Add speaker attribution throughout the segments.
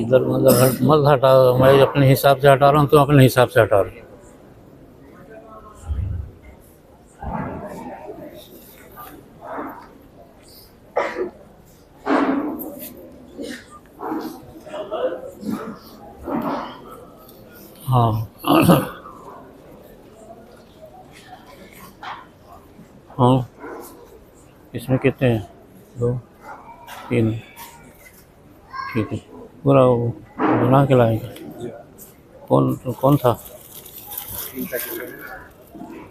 Speaker 1: इधर मत हटा, मैं अपने हिसाब से हटा रहा हूँ, तुम अपने हिसाब से हटा रहे हो। हाँ हाँ, इसमें कितने हैं? 2 3, ठीक है। पूरा वो बना के लाएंगे। कौन कौन था?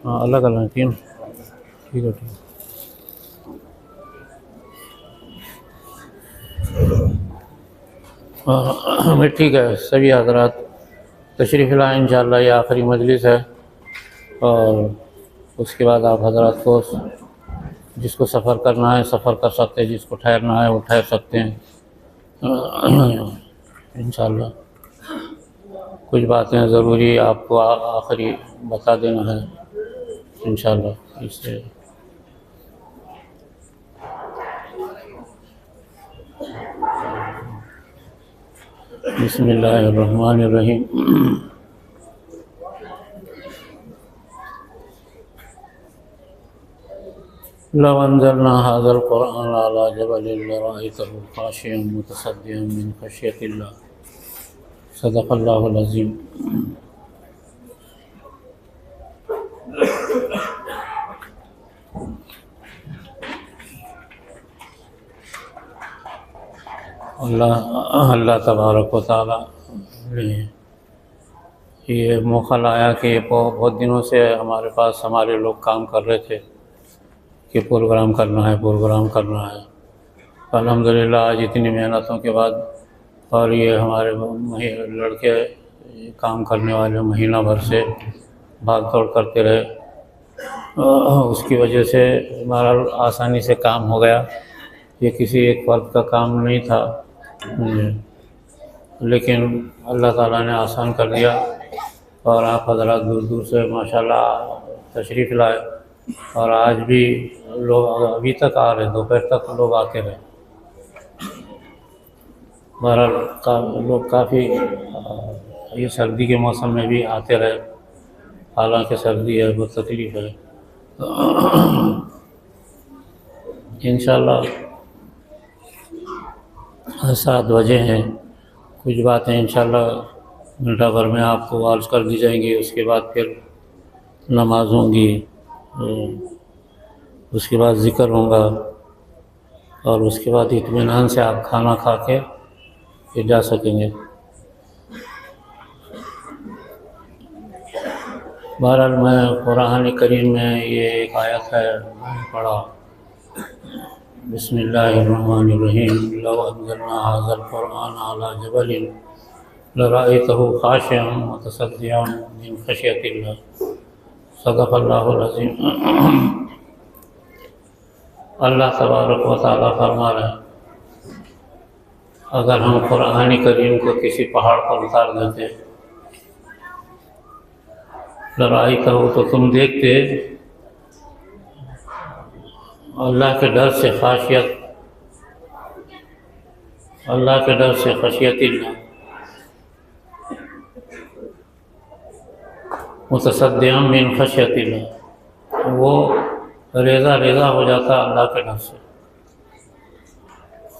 Speaker 1: हाँ, अलग अलग 3, ठीक है, ठीक है। मैं ठीक है, सभी हज़रात तशरीफ़ लाएँ इंशाअल्लाह। ये आखिरी मजलिस है और उसके बाद आप हज़रात को जिसको सफ़र करना है सफ़र कर सकते हैं, जिसको ठहरना है वो ठहर सकते हैं इंशाअल्लाह। कुछ बातें ज़रूरी आपको आखिरी बता देना है इंशाअल्लाह। इससे बिस्मिल्लाहिर्रहमानिर्रहीम। लौ अंज़लना हाज़ल क़ुरआन अला जबलिन लरअयतहु ख़ाशिअन मुतसद्दिअन मिन ख़श्यतिल्लाह। सदक़ल्लाहुल अज़ीम। अल्लाह तबारक व तआला ने ये मौका लाया कि बहुत दिनों से हमारे पास हमारे लोग काम कर रहे थे कि प्रोग्राम करना है, प्रोग्राम करना है। अल्हम्दुलिल्लाह आज इतनी मेहनतों के बाद और ये हमारे लड़के काम करने वाले महीना भर से भाग दौड़ करते रहे, उसकी वजह से हमारा आसानी से काम हो गया। ये किसी एक फर्द का काम नहीं था, लेकिन अल्लाह ताला ने आसान कर दिया और आप हज़रात दूर दूर से माशाल्लाह तशरीफ़ लाए और आज भी लोग अभी तक आ रहे, दोपहर तक लोग आते रहे। बहरहाल लोग काफ़ी ये सर्दी के मौसम में भी आते रहे, हालांकि सर्दी है, बहुत तकलीफ़ है। इंशाअल्लाह 7 बजे हैं, कुछ बातें इंशाअल्लाह घंटा भर में आपको वार्ज़ कर दी जाएंगी। उसके बाद फिर नमाज होंगी, उसके बाद ज़िक्र होगा और उसके बाद इत्मीनान से आप खाना खा के फिर जा सकेंगे। बहरहाल मैं कुरान करीम में ये एक आयत है मैंने पढ़ा, बिस्मिल्लाहिर्रहमानिर्रहीम। लौ अंज़लना हाज़ल क़ुरआन अला जबलिन लरअयतहु ख़ाशिअन मुतसद्दिअन मिन ख़श्यतिल्लाह। सदक़ल्लाहुल अज़ीम। अल्लाह तबारक व तआला फरमा रहे हैं, अगर हम कुरान करीम को किसी पहाड़ पर उतार देते, लरअयतहु तो तुम देखते, अल्लाह के डर से ख़ाशियत, अल्लाह के डर से ख़शियतिल्लाह, मुतसद्दिअन मिन ख़श्यतिल्लाह, वो रेज़ा रेज़ा हो जाता अल्लाह के डर से।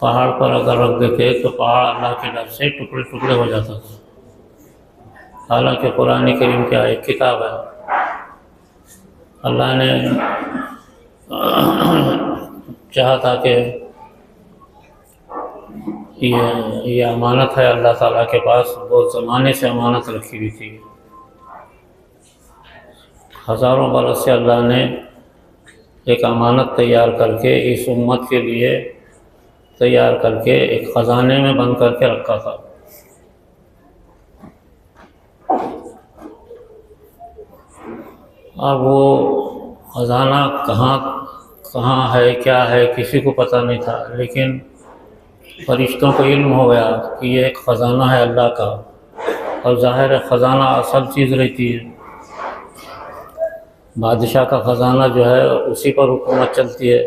Speaker 1: पहाड़ पर अगर रख देते तो पहाड़ अल्लाह के डर से टुकड़े टुकड़े हो जाता था। हालांकि कुरान करीम क्या एक किताब है, अल्लाह ने चाहा था कि ये अमानत है अल्लाह ताला के पास, बहुत ज़माने से अमानत रखी हुई थी। हज़ारों बरस से अल्लाह ने एक अमानत तैयार करके इस उम्मत के लिए तैयार करके एक ख़जाने में बंद करके रखा था। अब वो ख़जाना कहाँ है, क्या है, किसी को पता नहीं था, लेकिन फरिश्तों को इल्म हो गया कि ये एक ख़जाना है अल्लाह का। और ज़ाहिर है ख़जाना असल चीज़ रहती है, बादशाह का ख़जाना जो है उसी पर हुकूमत चलती है,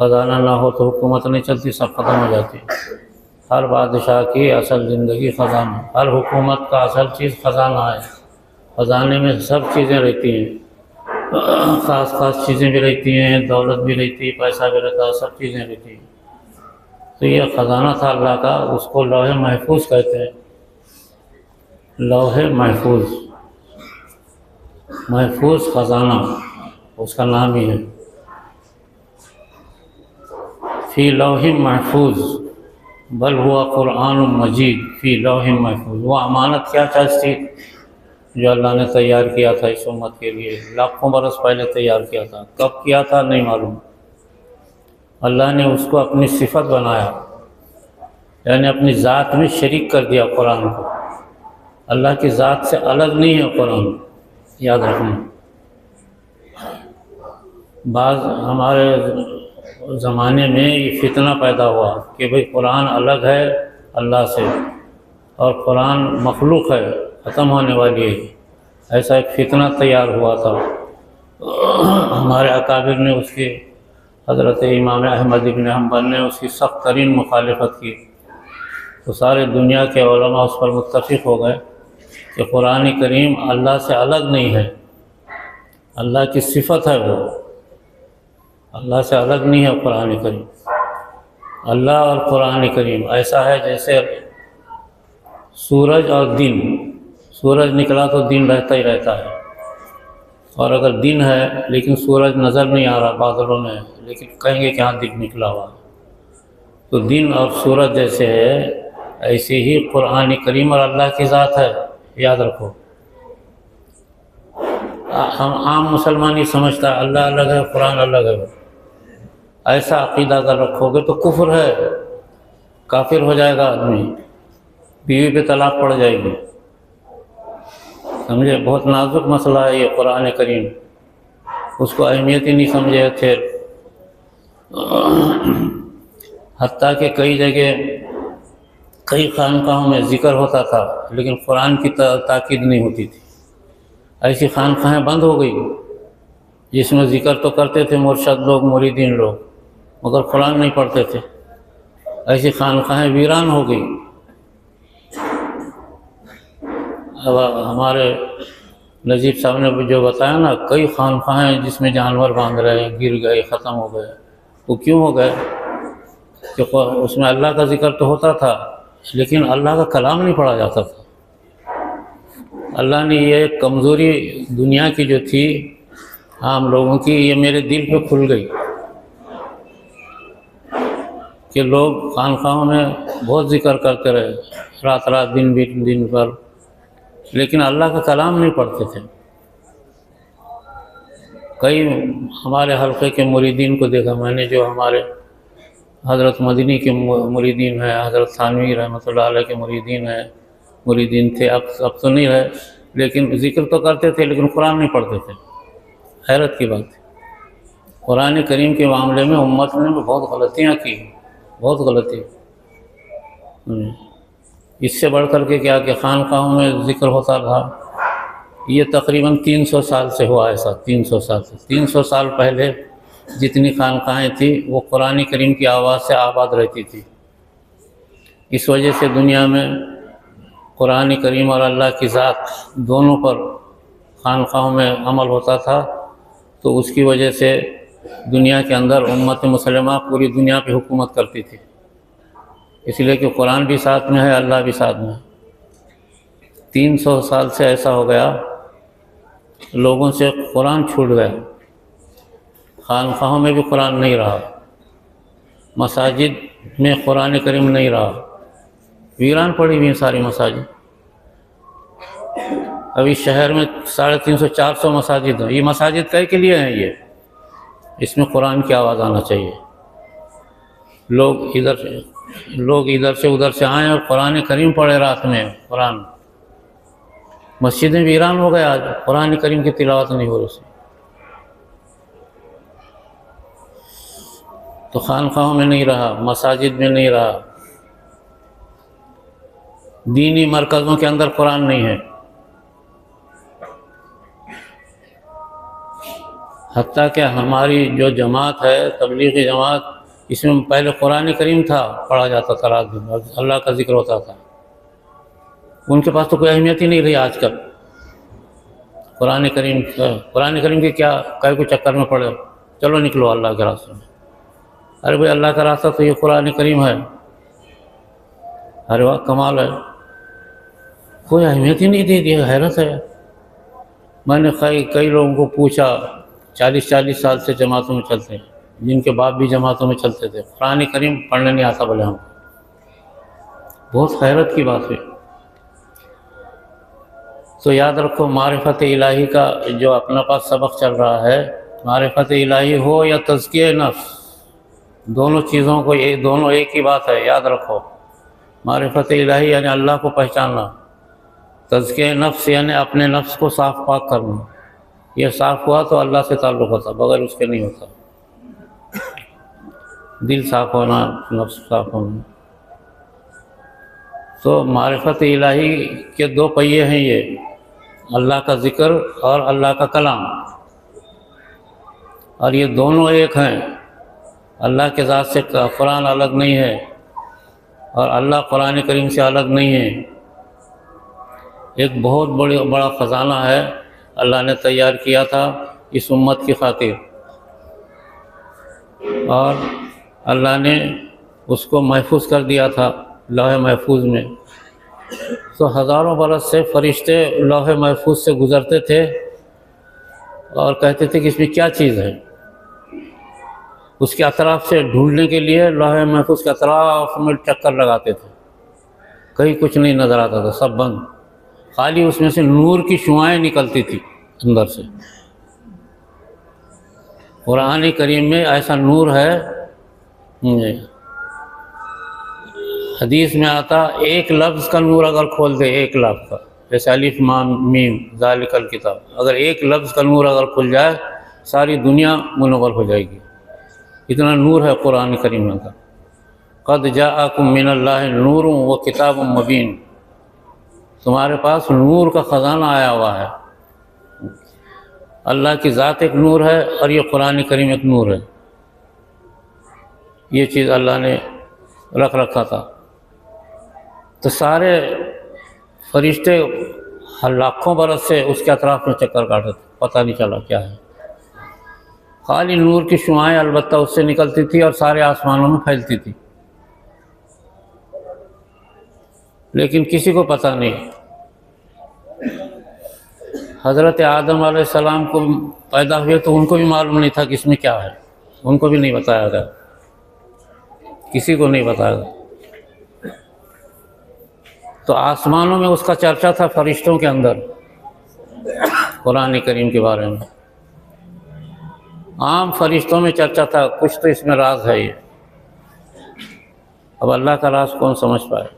Speaker 1: ख़जाना ना हो तो हुकूमत नहीं चलती, सब ख़त्म हो जाती है। हर बादशाह की असल ज़िंदगी ख़जाना, हर हुकूमत का असल चीज़ ख़जाना है। ख़जाने में सब चीज़ें रहती हैं, ख़ास चीज़ें भी रहती हैं, दौलत भी रहती है, पैसा भी रहता है, सब चीज़ें रहती हैं। तो ये ख़जाना था अल्लाह का, उसको लौह महफूज कहते हैं। लौह महफूज, महफूज ख़जाना उसका नाम ही है। फ़ी लौह महफूज बल हुआ कुरान मजीद फ़ी लौह महफूज। वो अमानत क्या चीज़ थी जो अल्लाह ने तैयार किया था इस उम्मत के लिए, लाखों बरस पहले तैयार किया था। कब किया था नहीं मालूम। अल्लाह ने उसको अपनी सिफत बनाया, यानी अपनी ज़ात में शरीक कर दिया कुरान को। अल्लाह की ज़ात से अलग नहीं है कुरान, याद रखना। बाज़ हमारे ज़माने में ये फितना पैदा हुआ कि भाई कुरान अलग है अल्लाह से और कुरान मखलूक है, ख़त्म होने वाली है। ऐसा एक फितना तैयार हुआ था। हमारे अकाबिर ने उसकी, हज़रत इमाम अहमद इब्न हम्बल ने उसकी सख्त तरीन मुखालिफत की। तो सारे दुनिया के उलमा उस पर मुत्तफ़िक़ हो गए कि कुरान करीम अल्लाह से अलग नहीं है, अल्लाह की सिफत है वो, अल्लाह से अलग नहीं है कुरान करीम। अल्लाह और कुरान करीम ऐसा है जैसे सूरज और दिन। सूरज निकला तो दिन रहता ही रहता है, और अगर दिन है लेकिन सूरज नज़र नहीं आ रहा बादलों में, लेकिन कहेंगे कि हाँ दिन निकला हुआ। तो दिन और सूरज जैसे है, ऐसे ही कुरान करीम और अल्लाह की ज़ात है, याद रखो। हम आम मुसलमान ही समझता है अल्लाह अलग है कुरान अलग है। ऐसा अक़ीदा अगर रखोगे तो कुफ्र है, काफिर हो जाएगा आदमी, बीवी पे तलाक पड़ जाएगी। समझे, बहुत नाजुक मसला है ये कुरान करीम, उसको अहमियत ही नहीं समझे थे। हत्ता कि कई जगह कई खानकाहों में ज़िक्र होता था लेकिन कुरान की ताकीद नहीं होती थी। ऐसी खानकाहें बंद हो गई जिसमें ज़िक्र तो करते थे मुर्शद लोग, मुरीदीन लोग, मगर कुरान नहीं पढ़ते थे। ऐसी खानकाहें वीरान हो गई। अब हमारे नजीब साहब ने जो बताया ना, कई खानकाहें जिसमें जानवर बांध रहे हैं, गिर गए, ख़त्म हो गए। वो क्यों हो गए? कि उसमें अल्लाह का ज़िक्र तो होता था लेकिन अल्लाह का कलाम नहीं पढ़ा जाता था। अल्लाह ने ये कमज़ोरी दुनिया की जो थी आम लोगों की, ये मेरे दिल पे खुल गई कि लोग खानकाहों में बहुत ज़िक्र करते रहे, रात रात दिन भर, लेकिन अल्लाह का कलाम नहीं पढ़ते थे। कई हमारे हल्के के मुरीदीन को देखा मैंने, जो हमारे हज़रत मदनी के मुरीदीन हैं, हज़रत थानवी रहमतुल्लाह अलैह के मुरीदीन थे। अब तो नहीं रहे, लेकिन ज़िक्र तो करते थे लेकिन कुरान नहीं पढ़ते थे। हैरत की बात है। कुरान करीम के मामले में उम्मत ने बहुत गलतियाँ की, बहुत गलती। इससे बढ़ कर के क्या कि खानकाहों में ज़िक्र होता था, ये तकरीबन 300 साल से हुआ ऐसा। 300 साल से, 300 साल पहले जितनी खानकाहें थी वो कुरान करीम की आवाज़ से आबाद रहती थी। इस वजह से दुनिया में कुरान करीम और अल्लाह की ज़ात दोनों पर खानकाहों में अमल होता था। तो उसकी वजह से दुनिया के अंदर उम्मत मुसलमा पूरी दुनिया पे हुकूमत करती थी, इसलिए कि कुरान भी साथ में है, अल्लाह भी साथ में है। 300 साल से ऐसा हो गया, लोगों से कुरान छूट गया, खानकाहों में भी कुरान नहीं रहा, मसाजिद में कुरान करीम नहीं रहा, वीरान पड़ी हुई हैं सारी मसाजिद। अभी शहर में 350-400 मसाजिद हैं। ये मसाजिद कई के लिए हैं? ये इसमें कुरान की आवाज़ आना चाहिए। लोग इधर से उधर से आएँ और कुरान करीम पढ़े रात में। कुरान मस्जिदें वीरान हो गए, आज कुरान करीम की तिलावत नहीं हो रही। तो खानकाहों में नहीं रहा, मसाजिद में नहीं रहा, दीनी मरकज़ों के अंदर कुरान नहीं है। हत्ता कि हमारी जो जमात है, तबलीगी जमात, इसमें पहले कुरान करीम था, पढ़ा जाता था रात दिन, अल्लाह का जिक्र होता था। उनके पास तो कोई अहमियत ही नहीं रही आजकल। कुरान करीम के क्या कई को चक्कर में पड़े, चलो निकलो अल्लाह के रास्ते में। अरे भाई अल्लाह का रास्ता तो ये कुरान करीम है। अरे वाह कमाल है, कोई अहमियत ही नहीं दे दी, हैरत है। मैंने कई लोगों को पूछा, 40-40 साल से जमातों में चलते हैं, जिनके बाप भी जमातों में चलते थे, कुरान करीम पढ़ने नहीं आता बोले हम। बहुत हैरत की बात है। तो याद रखो, मारिफत इलाही का जो अपना पास सबक चल रहा है, मारिफत इलाही हो या तज़किया नफ्स, दोनों चीज़ों को दोनों एक ही बात है, याद रखो। मारिफत इलाही यानी अल्लाह को पहचानना, तज़किया नफ्स यानी अपने नफ्स को साफ पाक करना। ये साफ़ हुआ तो अल्लाह से ताल्लुक़ होता, बगैर उसके नहीं होता। दिल साफ़ होना, नफ्स साफ़ होना। तो मारिफत इलाही के दो पहिए हैं ये, अल्लाह का ज़िक्र और अल्लाह का कलाम, और ये दोनों एक हैं। अल्लाह के ज़ात से कुरान अलग नहीं है और अल्लाह कुरान करीम से अलग नहीं है। एक बहुत बड़ा ख़जाना है, अल्लाह ने तैयार किया था इस उम्मत की खातिर, और अल्लाह ने उसको महफूज कर दिया था लौह महफूज में। तो हज़ारों बरस से फरिश्ते लौह महफूज से गुज़रते थे और कहते थे कि इसमें क्या चीज़ है। उसके अतराफ़ से ढूंढने के लिए लौह महफूज के अतराफ़ में चक्कर लगाते थे, कहीं कुछ नहीं नज़र आता था, सब बंद। खाली उसमें से नूर की शुआएँ निकलती थी अंदर से। कुरान करीम में ऐसा नूर है, हदीस में आता, एक लफ्ज़ का नूर अगर खोल दे, एक लफ्ज़ का, जैसे अलिफ माम मीम ज़ालिकल किताब, अगर एक लफ्ज़ का नूर अगर खुल जाए सारी दुनिया मुनव्वर हो जाएगी। इतना नूर है कुरान करीम में का। क़द जाअकुम मिनल्लाहि नूरुन व किताबुम मुबीन, तुम्हारे पास नूर का ख़जाना आया हुआ है। अल्लाह की ज़ात एक नूर है और ये कुरान करीम एक नूर है। ये चीज़ अल्लाह ने रख रखा था। तो सारे फरिश्ते लाखों बरस से उसके अतराफ़ में चक्कर काटते थे, पता नहीं चला क्या है। खाली नूर की शुआएँ अलबत्ता उससे निकलती थी और सारे आसमानों में फैलती थी, लेकिन किसी को पता नहीं। हज़रत आदम अलैहिस्सलाम को पैदा हुए तो उनको भी मालूम नहीं था कि इसमें क्या है, उनको भी नहीं बताया गया, किसी को नहीं बताया गया। तो आसमानों में उसका चर्चा था, फरिश्तों के अंदर कुरान करीम के बारे में। आम फरिश्तों में चर्चा था, कुछ तो इसमें राज है ये। अब अल्लाह का राज कौन समझ पाए।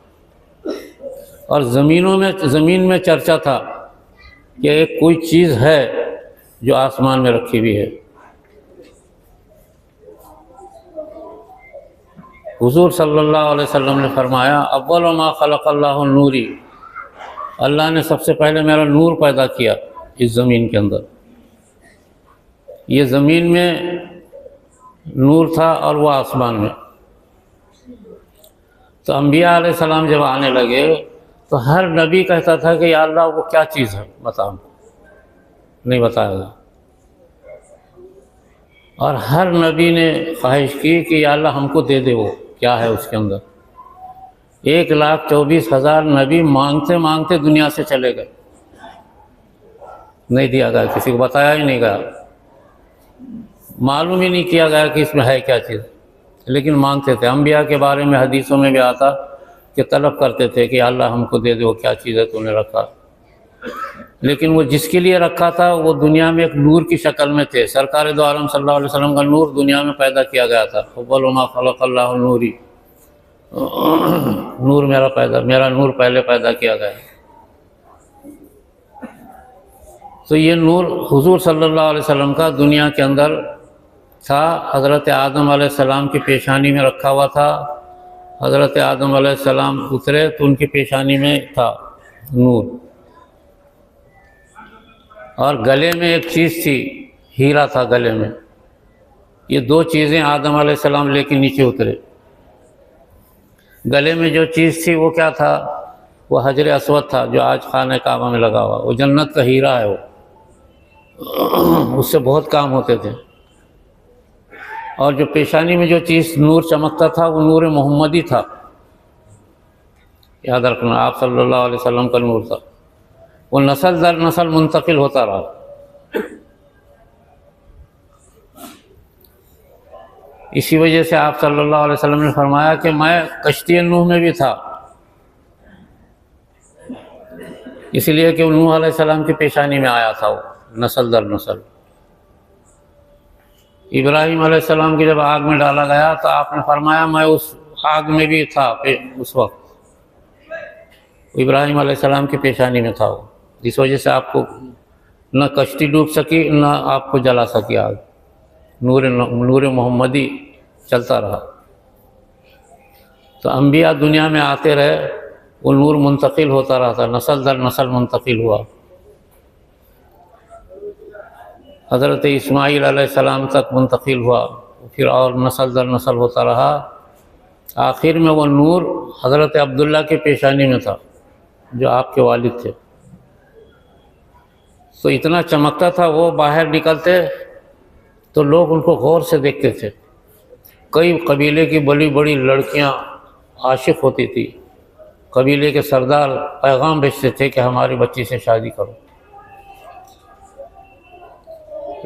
Speaker 1: और ज़मीन में चर्चा था कि एक कोई चीज़ है जो आसमान में रखी हुई है। हुज़ूर सल्लल्लाहु अलैहि वसल्लम ने फरमाया, अव्वल मा खलक़ल्लाहु नूरी, अल्लाह ने सबसे पहले मेरा नूर पैदा किया इस ज़मीन के अंदर। ये ज़मीन में नूर था और वह आसमान में। तो अंबिया अलैहिस्सलाम जब आने लगे तो हर नबी कहता था कि या अल्लाह वो क्या चीज़ है बता, नहीं बताएगा। और हर नबी ने ख्वाहिश की कि या अल्लाह हमको दे दे, वो क्या है उसके अंदर। 1,24,000 नबी मांगते मांगते दुनिया से चले गए, नहीं दिया गया, किसी को बताया ही नहीं गया, मालूम ही नहीं किया गया कि इसमें है क्या चीज़, लेकिन मांगते थे। अंबिया के बारे में हदीसों में भी आता कि तलब करते थे कि अल्लाह हमको दे दे, वो क्या चीज़ है तूने रखा। लेकिन वो जिसके लिए रखा था वो दुनिया में एक नूर की शक्ल में थे। सरकार दो आलम सल्लल्लाहु अलैहि वसल्लम का नूर दुनिया में पैदा किया गया था। अव्वल मा खलक़ल्लाहु नूरी, नूर मेरा नूर पहले पैदा किया गया। तो ये नूर हुज़ूर सल्लल्लाहु अलैहि वसल्लम का दुनिया के अंदर था। हज़रत आदम अलैहिस्सलाम की पेशानी में रखा हुआ था। हज़रत आदम अलैहिस्सलाम उतरे तो उनकी पेशानी में था नूर, और गले में एक चीज़ थी, हीरा था गले में। ये दो चीज़ें आदम अलैहिस्सलाम लेके नीचे उतरे। गले में जो चीज़ थी वो क्या था? वो हजर अस्वद था, जो आज खाने काबा में लगा हुआ। वो जन्नत का हीरा है वो, उससे बहुत काम होते थे। और जो पेशानी में जो चीज़ नूर चमकता था वो नूर मोहम्मदी था। याद रखना, आप सल्लल्लाहु अलैहि वसल्लम का नूर था। वो नस्ल दर नस्ल मुंतकिल होता रहा। इसी वजह से आप सल्लल्लाहु अलैहि वसल्लम ने फरमाया कि मैं कश्ती नूह में भी था, इसलिए कि नूह अलैहिस्सलाम की पेशानी में आया था वो, नस्ल दर नस्ल। इब्राहीम अलैहिस्सलाम की जब आग में डाला गया तो आपने फरमाया मैं उस आग में भी था उस वक्त, इब्राहीम अलैहिस्सलाम की पेशानी में था वो। जिस वजह से आपको न कश्ती डूब सकी न आपको जला सकी आग। नूर मोहम्मदी चलता रहा। तो अंबिया दुनिया में आते रहे, वो नूर मुंतकिल होता रहा था, नस्ल दर नस्ल मुंतकिल हुआ। हज़रत इस्माईल अलैहिस्सलाम तक मुंतकिल हुआ, फिर और नस्ल दर नस्ल होता रहा। आखिर में वो नूर हज़रत अब्दुल्ला के पेशानी में था, जो आपके वालिद थे। तो इतना चमकता था, वो बाहर निकलते तो लोग उनको गौर से देखते थे। कई कबीले की बड़ी बड़ी लड़कियां आशिक होती थी। कबीले के सरदार पैगाम भेजते थे कि हमारी बच्ची से शादी करो।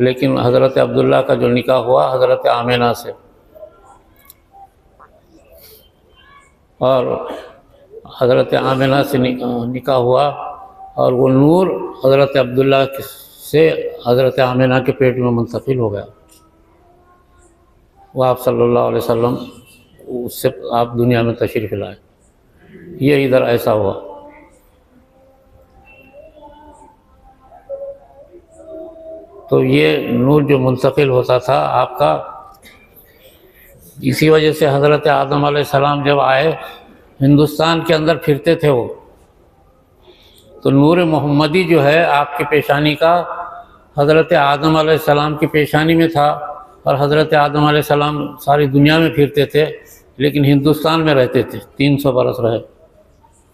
Speaker 1: लेकिन हज़रत अब्दुल्ला का जो निकाह हुआ हज़रत आमिना से, और हज़रत आमिना से निकाह हुआ, और वो नूर हज़रत अब्दुल्ला से हज़रत आमिना के पेट में मुंतकिल हो गया। वो आप सल्लल्लाहु अलैहि वसल्लम उससे आप दुनिया में तशरीफ़ लाए। ये इधर ऐसा हुआ। तो ये नूर जो मुंतकिल होता था आपका, इसी वजह से हज़रत आदम अलैहिस्सलाम जब आए, हिंदुस्तान के अंदर फिरते थे वो, तो नूर मोहम्मदी जो है आपकी पेशानी का हज़रत आदम अलैहिस्सलाम की पेशानी में था। और हज़रत आदम अलैहिस्सलाम सारी दुनिया में फिरते थे, लेकिन हिंदुस्तान में रहते थे, 300 बरस रहे।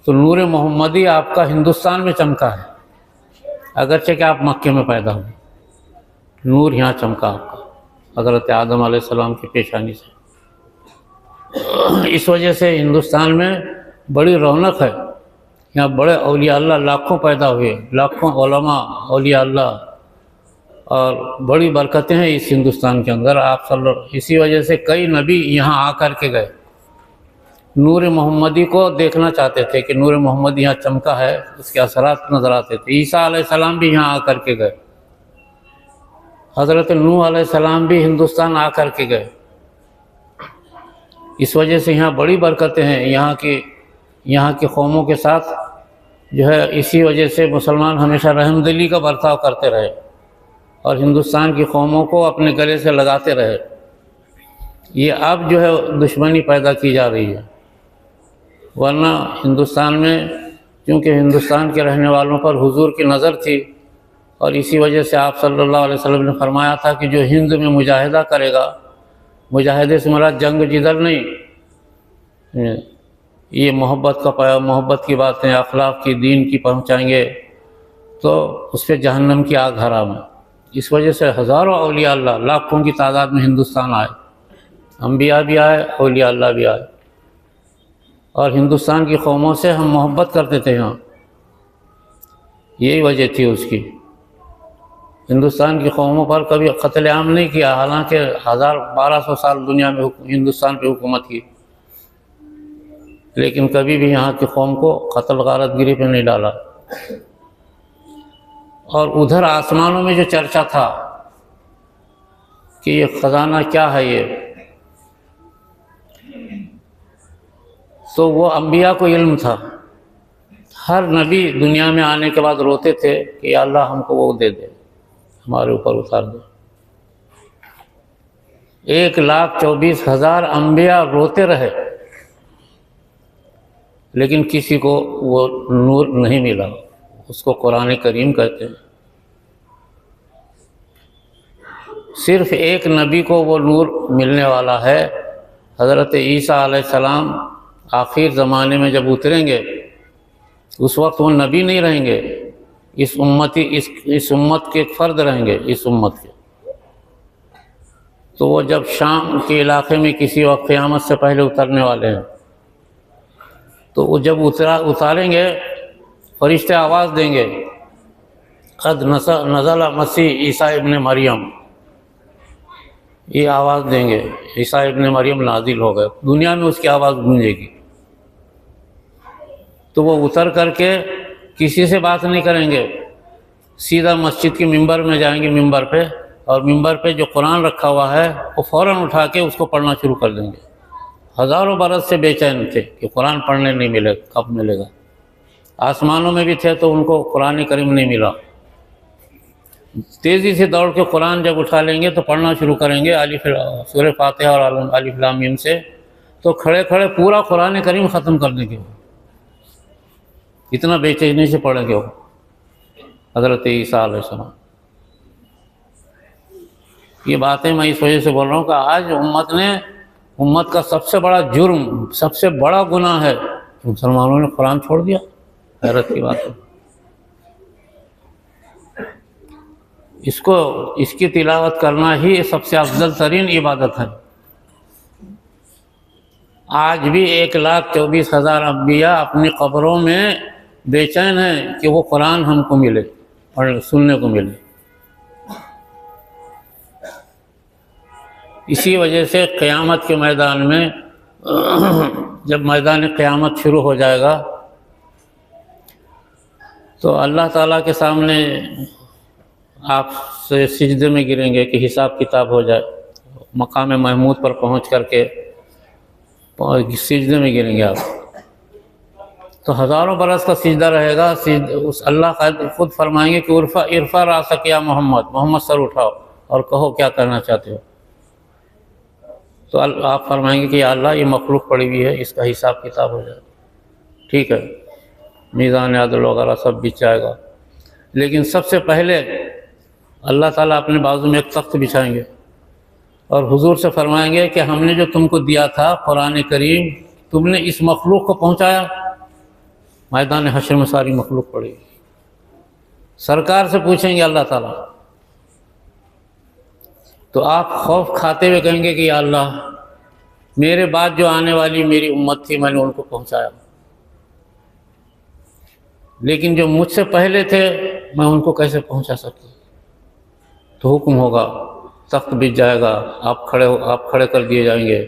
Speaker 1: तो नूर मोहम्मदी आपका हिंदुस्तान में चमका है, अगरचे कि आप मक्के में पैदा हुए, नूर यहाँ चमका आपका हज़रत आदम अलैहिस्सलाम की पेशानी से। इस वजह से हिंदुस्तान में बड़ी रौनक है। यहाँ बड़े औलिया अल्लाह लाखों पैदा हुए, लाखों उलमा औलिया अल्लाह, और बड़ी बरकतें हैं इस हिंदुस्तान के अंदर। आप सल्लल्लाहु, इसी वजह से कई नबी यहाँ आकर के गए, नूर मोहम्मदी को देखना चाहते थे कि नूर मोहम्मदी यहाँ चमका है, उसके असरात नज़र आते थे। ईसा अलैहिस्सलाम भी यहाँ आकर के गए, हज़रत नूह अलैहिस्सलाम भी हिंदुस्तान आकर के गए। इस वजह से यहाँ बड़ी बरकतें हैं। यहाँ की कौमों के साथ जो है, इसी वजह से मुसलमान हमेशा रहमदिली का बर्ताव करते रहे और हिंदुस्तान की कौमों को अपने गले से लगाते रहे। ये अब जो है दुश्मनी पैदा की जा रही है, वरना हिंदुस्तान में, क्योंकि हिंदुस्तान के रहने वालों पर हुजूर की नज़र थी, और इसी वजह से आप सल्लल्लाहु अलैहि वसल्लम ने फरमाया था कि जो हिंद में मुजाहिदा करेगा, मुजाहिदे से मुराद जंग जिदल नहीं, ये मोहब्बत की बातें अखलाक की, दीन की पहुँचाएंगे तो उस पर जहन्नम की आग हराम है। इस वजह से हज़ारों औलिया अल्लाह, लाखों की तादाद में हिंदुस्तान आए, अंबिया भी आए, औलिया अल्लाह भी आए, और हिंदुस्तान की कौमों से हम मोहब्बत करते थे। यहाँ यही वजह थी उसकी। हिंदुस्तान की कौमों पर कभी क़त्ल-ए-आम नहीं किया, हालांकि 1200 साल दुनिया में हिंदुस्तान पे हुकूमत की, लेकिन कभी भी यहाँ की कौम को कत्ल गारतगिरी पे नहीं डाला। और उधर आसमानों में जो चर्चा था कि ये ख़जाना क्या है ये, तो वो अंबिया को इल्म था। हर नबी दुनिया में आने के बाद रोते थे कि या अल्लाह हमको वो दे दे, हमारे ऊपर उतार दो। 1,24,000 अंबिया रोते रहे, लेकिन किसी को वो नूर नहीं मिला। उसको कुरान करीम कहते हैं। सिर्फ एक नबी को वो नूर मिलने वाला है। हज़रत ईसा अलैहिस्सलाम आखिर ज़माने में जब उतरेंगे उस वक्त वो नबी नहीं रहेंगे, इस उम्मत के एक फ़र्द रहेंगे, इस उम्मत के। तो वो जब शाम के इलाके में किसी वक्त क़यामत से पहले उतरने वाले हैं, तो वो जब उतारेंगे फरिश्ते आवाज़ देंगे, क़द नज़ल मसीह ईसा इब्न मरियम, ये आवाज़ देंगे, ईसा इब्न मरियम नाजिल हो गए। दुनिया में उसकी आवाज़ गूंजेगी। तो वो उतर करके किसी से बात नहीं करेंगे, सीधा मस्जिद के मिंबर में जाएंगे, मिंबर पे, और मिंबर पे जो कुरान रखा हुआ है वो फ़ौरन उठा के उसको पढ़ना शुरू कर देंगे। हज़ारों बरस से बेचैन थे कि कुरान पढ़ने नहीं मिले, कब मिलेगा। आसमानों में भी थे तो उनको कुरान करीम नहीं मिला। तेज़ी से दौड़ के कुरान जब उठा लेंगे तो पढ़ना शुरू करेंगे सूरह फातिहा और अलिफ लाम मीम से, तो खड़े खड़े पूरा कुरान करीम ख़त्म कर देंगे। इतना बेचैनी से पढ़ेंगे वो हज़रत ईसा अलैहिस्सलाम। ये बातें मैं इस वजह से बोल रहा हूँ कि आज उम्मत का सबसे बड़ा जुर्म, सबसे बड़ा गुनाह है कि मुसलमानों ने कुरान छोड़ दिया। हैरत की बात है। इसकी तिलावत करना ही सबसे अफजल तरीन इबादत है। आज भी 1,24,000 अम्बिया अपनी कब्रों में बेचैन हैं कि वो कुरान हमको मिले और सुनने को मिले। इसी वजह से क़यामत के मैदान में जब मैदान क़यामत शुरू हो जाएगा तो अल्लाह ताला के सामने आप से सिजदे में गिरेंगे कि हिसाब किताब हो जाए। मकाम महमूद पर पहुंच करके सिजदे में गिरेंगे आप, तो हज़ारों बरस का सिजदा रहेगा। उस अल्लाह का खुद फरमाएंगे कि इरफा रासक या मोहम्मद सर उठाओ और कहो क्या करना चाहते हो। तो आप फरमाएंगे कि या अल्लाह ये मखलूक पड़ी हुई है, इसका हिसाब किताब हो जाए। ठीक है, मीज़ान अदल वगैरह सब बिछ जाएगा। लेकिन सबसे पहले अल्लाह ताला अपने बाजू में एक तख्त बिछाएंगे और हुजूर से फरमाएंगे कि हमने जो तुमको दिया था कुरान करीम, तुमने इस मखलूक को पहुँचाया। मैदान हश्र में सारी मखलूक पड़ी। सरकार से पूछेंगे अल्लाह ताला, तो आप खौफ खाते हुए कहेंगे कि या अल्लाह मेरे बाद जो आने वाली मेरी उम्मत थी मैंने उनको पहुंचाया, लेकिन जो मुझसे पहले थे मैं उनको कैसे पहुंचा सकता। तो हुक्म होगा, तख्त बिछ जाएगा, आप खड़े कर दिए जाएंगे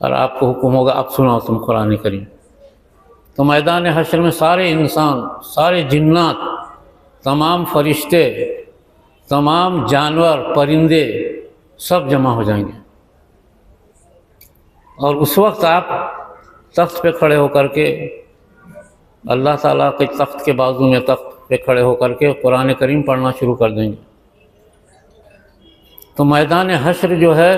Speaker 1: और आपको हुक्म होगा अब सुनाओ तुम कुरान करीम। तो मैदान हश्र में सारे इंसान, सारे जिन्नात, तमाम फरिश्ते, तमाम जानवर, परिंदे सब जमा हो जाएंगे। और उस वक्त आप तख्त पे खड़े होकर के अल्लाह ताला के तख्त के बाजू में तख्त पे खड़े होकर के कुरान करीम पढ़ना शुरू कर देंगे। तो मैदान हश्र जो है,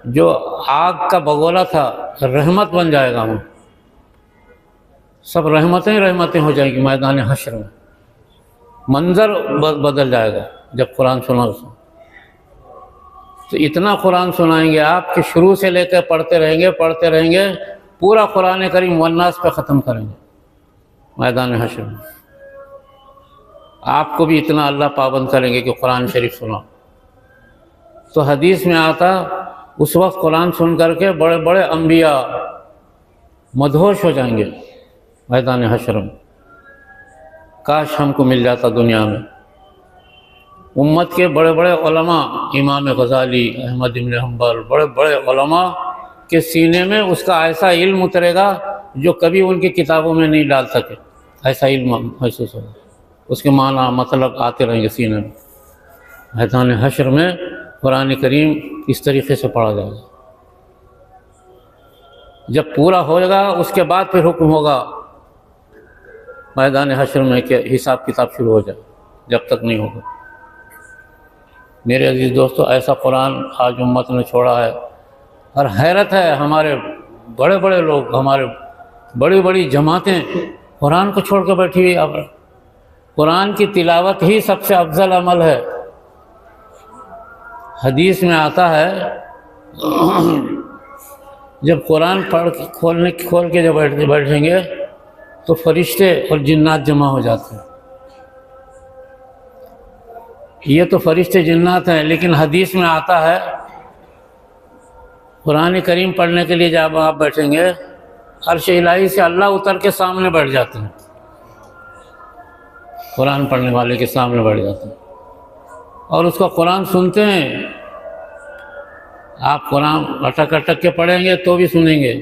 Speaker 1: जो आग का बगोला था, रहमत बन जाएगा। वहाँ सब रहमतें हो जाएंगी। मैदान हश्र में मंज़र बदल जाएगा जब कुरान सुना। तो इतना कुरान सुनाएंगे आप कि शुरू से लेकर पढ़ते रहेंगे, पूरा कुरान करीम वन्नास पे ख़त्म करेंगे मैदान हश्र में। आपको भी इतना अल्लाह पाबंद करेंगे कि कुरान शरीफ सुनाओ। तो हदीस में आता, उस वक्त कुरान सुन करके बड़े बड़े अम्बिया मदहोश हो जाएंगे मैदान हश्र में। काश हमको मिल जाता दुनिया में। उम्मत के बड़े बड़े उलमा, इमाम गज़ाली, अहमद इब्न हम्बल, बड़े बड़े उलमा के सीने में उसका ऐसा इल्म उतरेगा जो कभी उनकी किताबों में नहीं डाल सके। ऐसा इल्म महसूस होगा, उसके माना मतलब आते रहेंगे सीने में। मैदान हश्र में कुरान करीम इस तरीक़े से पढ़ा जाएगा। जब पूरा होगा उसके बाद फिर हुक्म होगा मैदान हश्र में कि हिसाब किताब शुरू हो जाए। जब तक नहीं होगा। मेरे अजीज़ दोस्तों, ऐसा कुरान आज उम्मत ने छोड़ा है। और हैरत है, हमारे बड़े बड़े लोग, हमारे बड़ी बड़ी जमातें कुरान को छोड़ कर बैठी हुई। अब कुरान की तिलावत ही सबसे अफजल अमल है। हदीस में आता है जब कुरान पढ़ के खोल के जब बैठेंगे तो फरिश्ते और जिन्नात जमा हो जाते हैं। ये तो फरिश्ते जिन्नात हैं, लेकिन हदीस में आता है कुरान करीम पढ़ने के लिए जब आप बैठेंगे अर्श इलाही से अल्लाह उतर के सामने बैठ जाते हैं, कुरान पढ़ने वाले के सामने बैठ जाते हैं और उसका कुरान सुनते हैं। आप कुरान अटक अटक के पढ़ेंगे तो भी सुनेंगे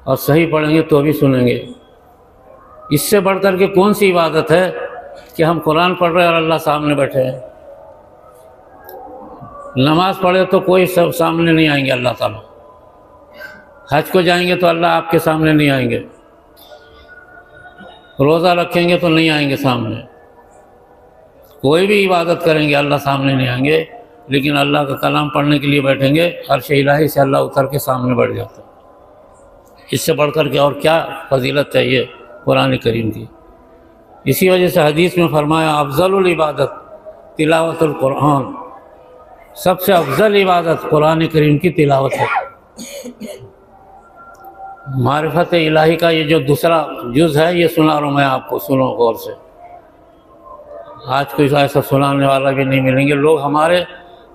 Speaker 1: और सही पढ़ेंगे तो भी सुनेंगे। इससे बढ़कर के कौन सी इबादत है कि हम कुरान पढ़ रहे हैं और अल्लाह सामने बैठे हैं। नमाज पढ़े तो कोई सब सामने नहीं आएंगे अल्लाह ताला, हज को जाएंगे तो अल्लाह आपके सामने नहीं आएंगे, रोज़ा रखेंगे तो नहीं आएंगे सामने, कोई भी इबादत करेंगे अल्लाह सामने नहीं आएंगे। लेकिन अल्लाह का कलाम पढ़ने के लिए बैठेंगे अर्श इलाही से अल्लाह उतर के सामने बैठ जाता है। इससे बढ़कर के और क्या फजीलत चाहिए कुरान करीम की। इसी वजह से हदीस में फरमाया अफजलुल इबादत तिलावतुल कुरान, सबसे अफजल इबादत कुरान करीम की तिलावत है। मारिफत इलाही का ये जो दूसरा जुज़ है ये सुना रहा हूँ मैं आपको, सुनो गौर से। आज कोई ऐसा सुनाने वाला भी नहीं मिलेंगे लोग हमारे।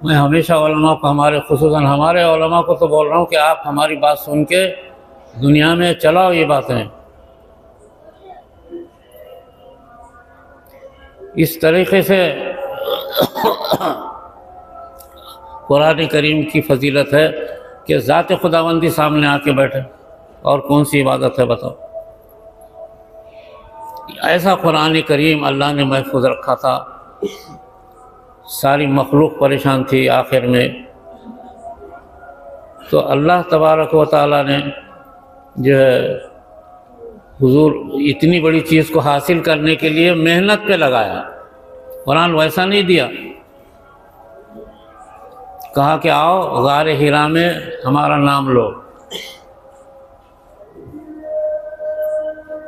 Speaker 1: मैं हमेशा उलमा को, हमारे खुसूसन हमारे उलमा को तो बोल रहा हूँ कि आप हमारी बात सुन के दुनिया में चलाओ ये बातें। इस तरीक़े से कुरान करीम की फजीलत है कि ज़ात खुदावंदी सामने आके बैठे, और कौन सी इबादत है बताओ। ऐसा कुरान करीम अल्लाह ने महफूज रखा था, सारी मखलूक परेशान थी। आखिर में तो अल्लाह तबारक व तआला ने जो है हुजूर इतनी बड़ी चीज़ को हासिल करने के लिए मेहनत पे लगाया। कुरान वैसा नहीं दिया, कहा कि आओ गार हिरा में हमारा नाम लो।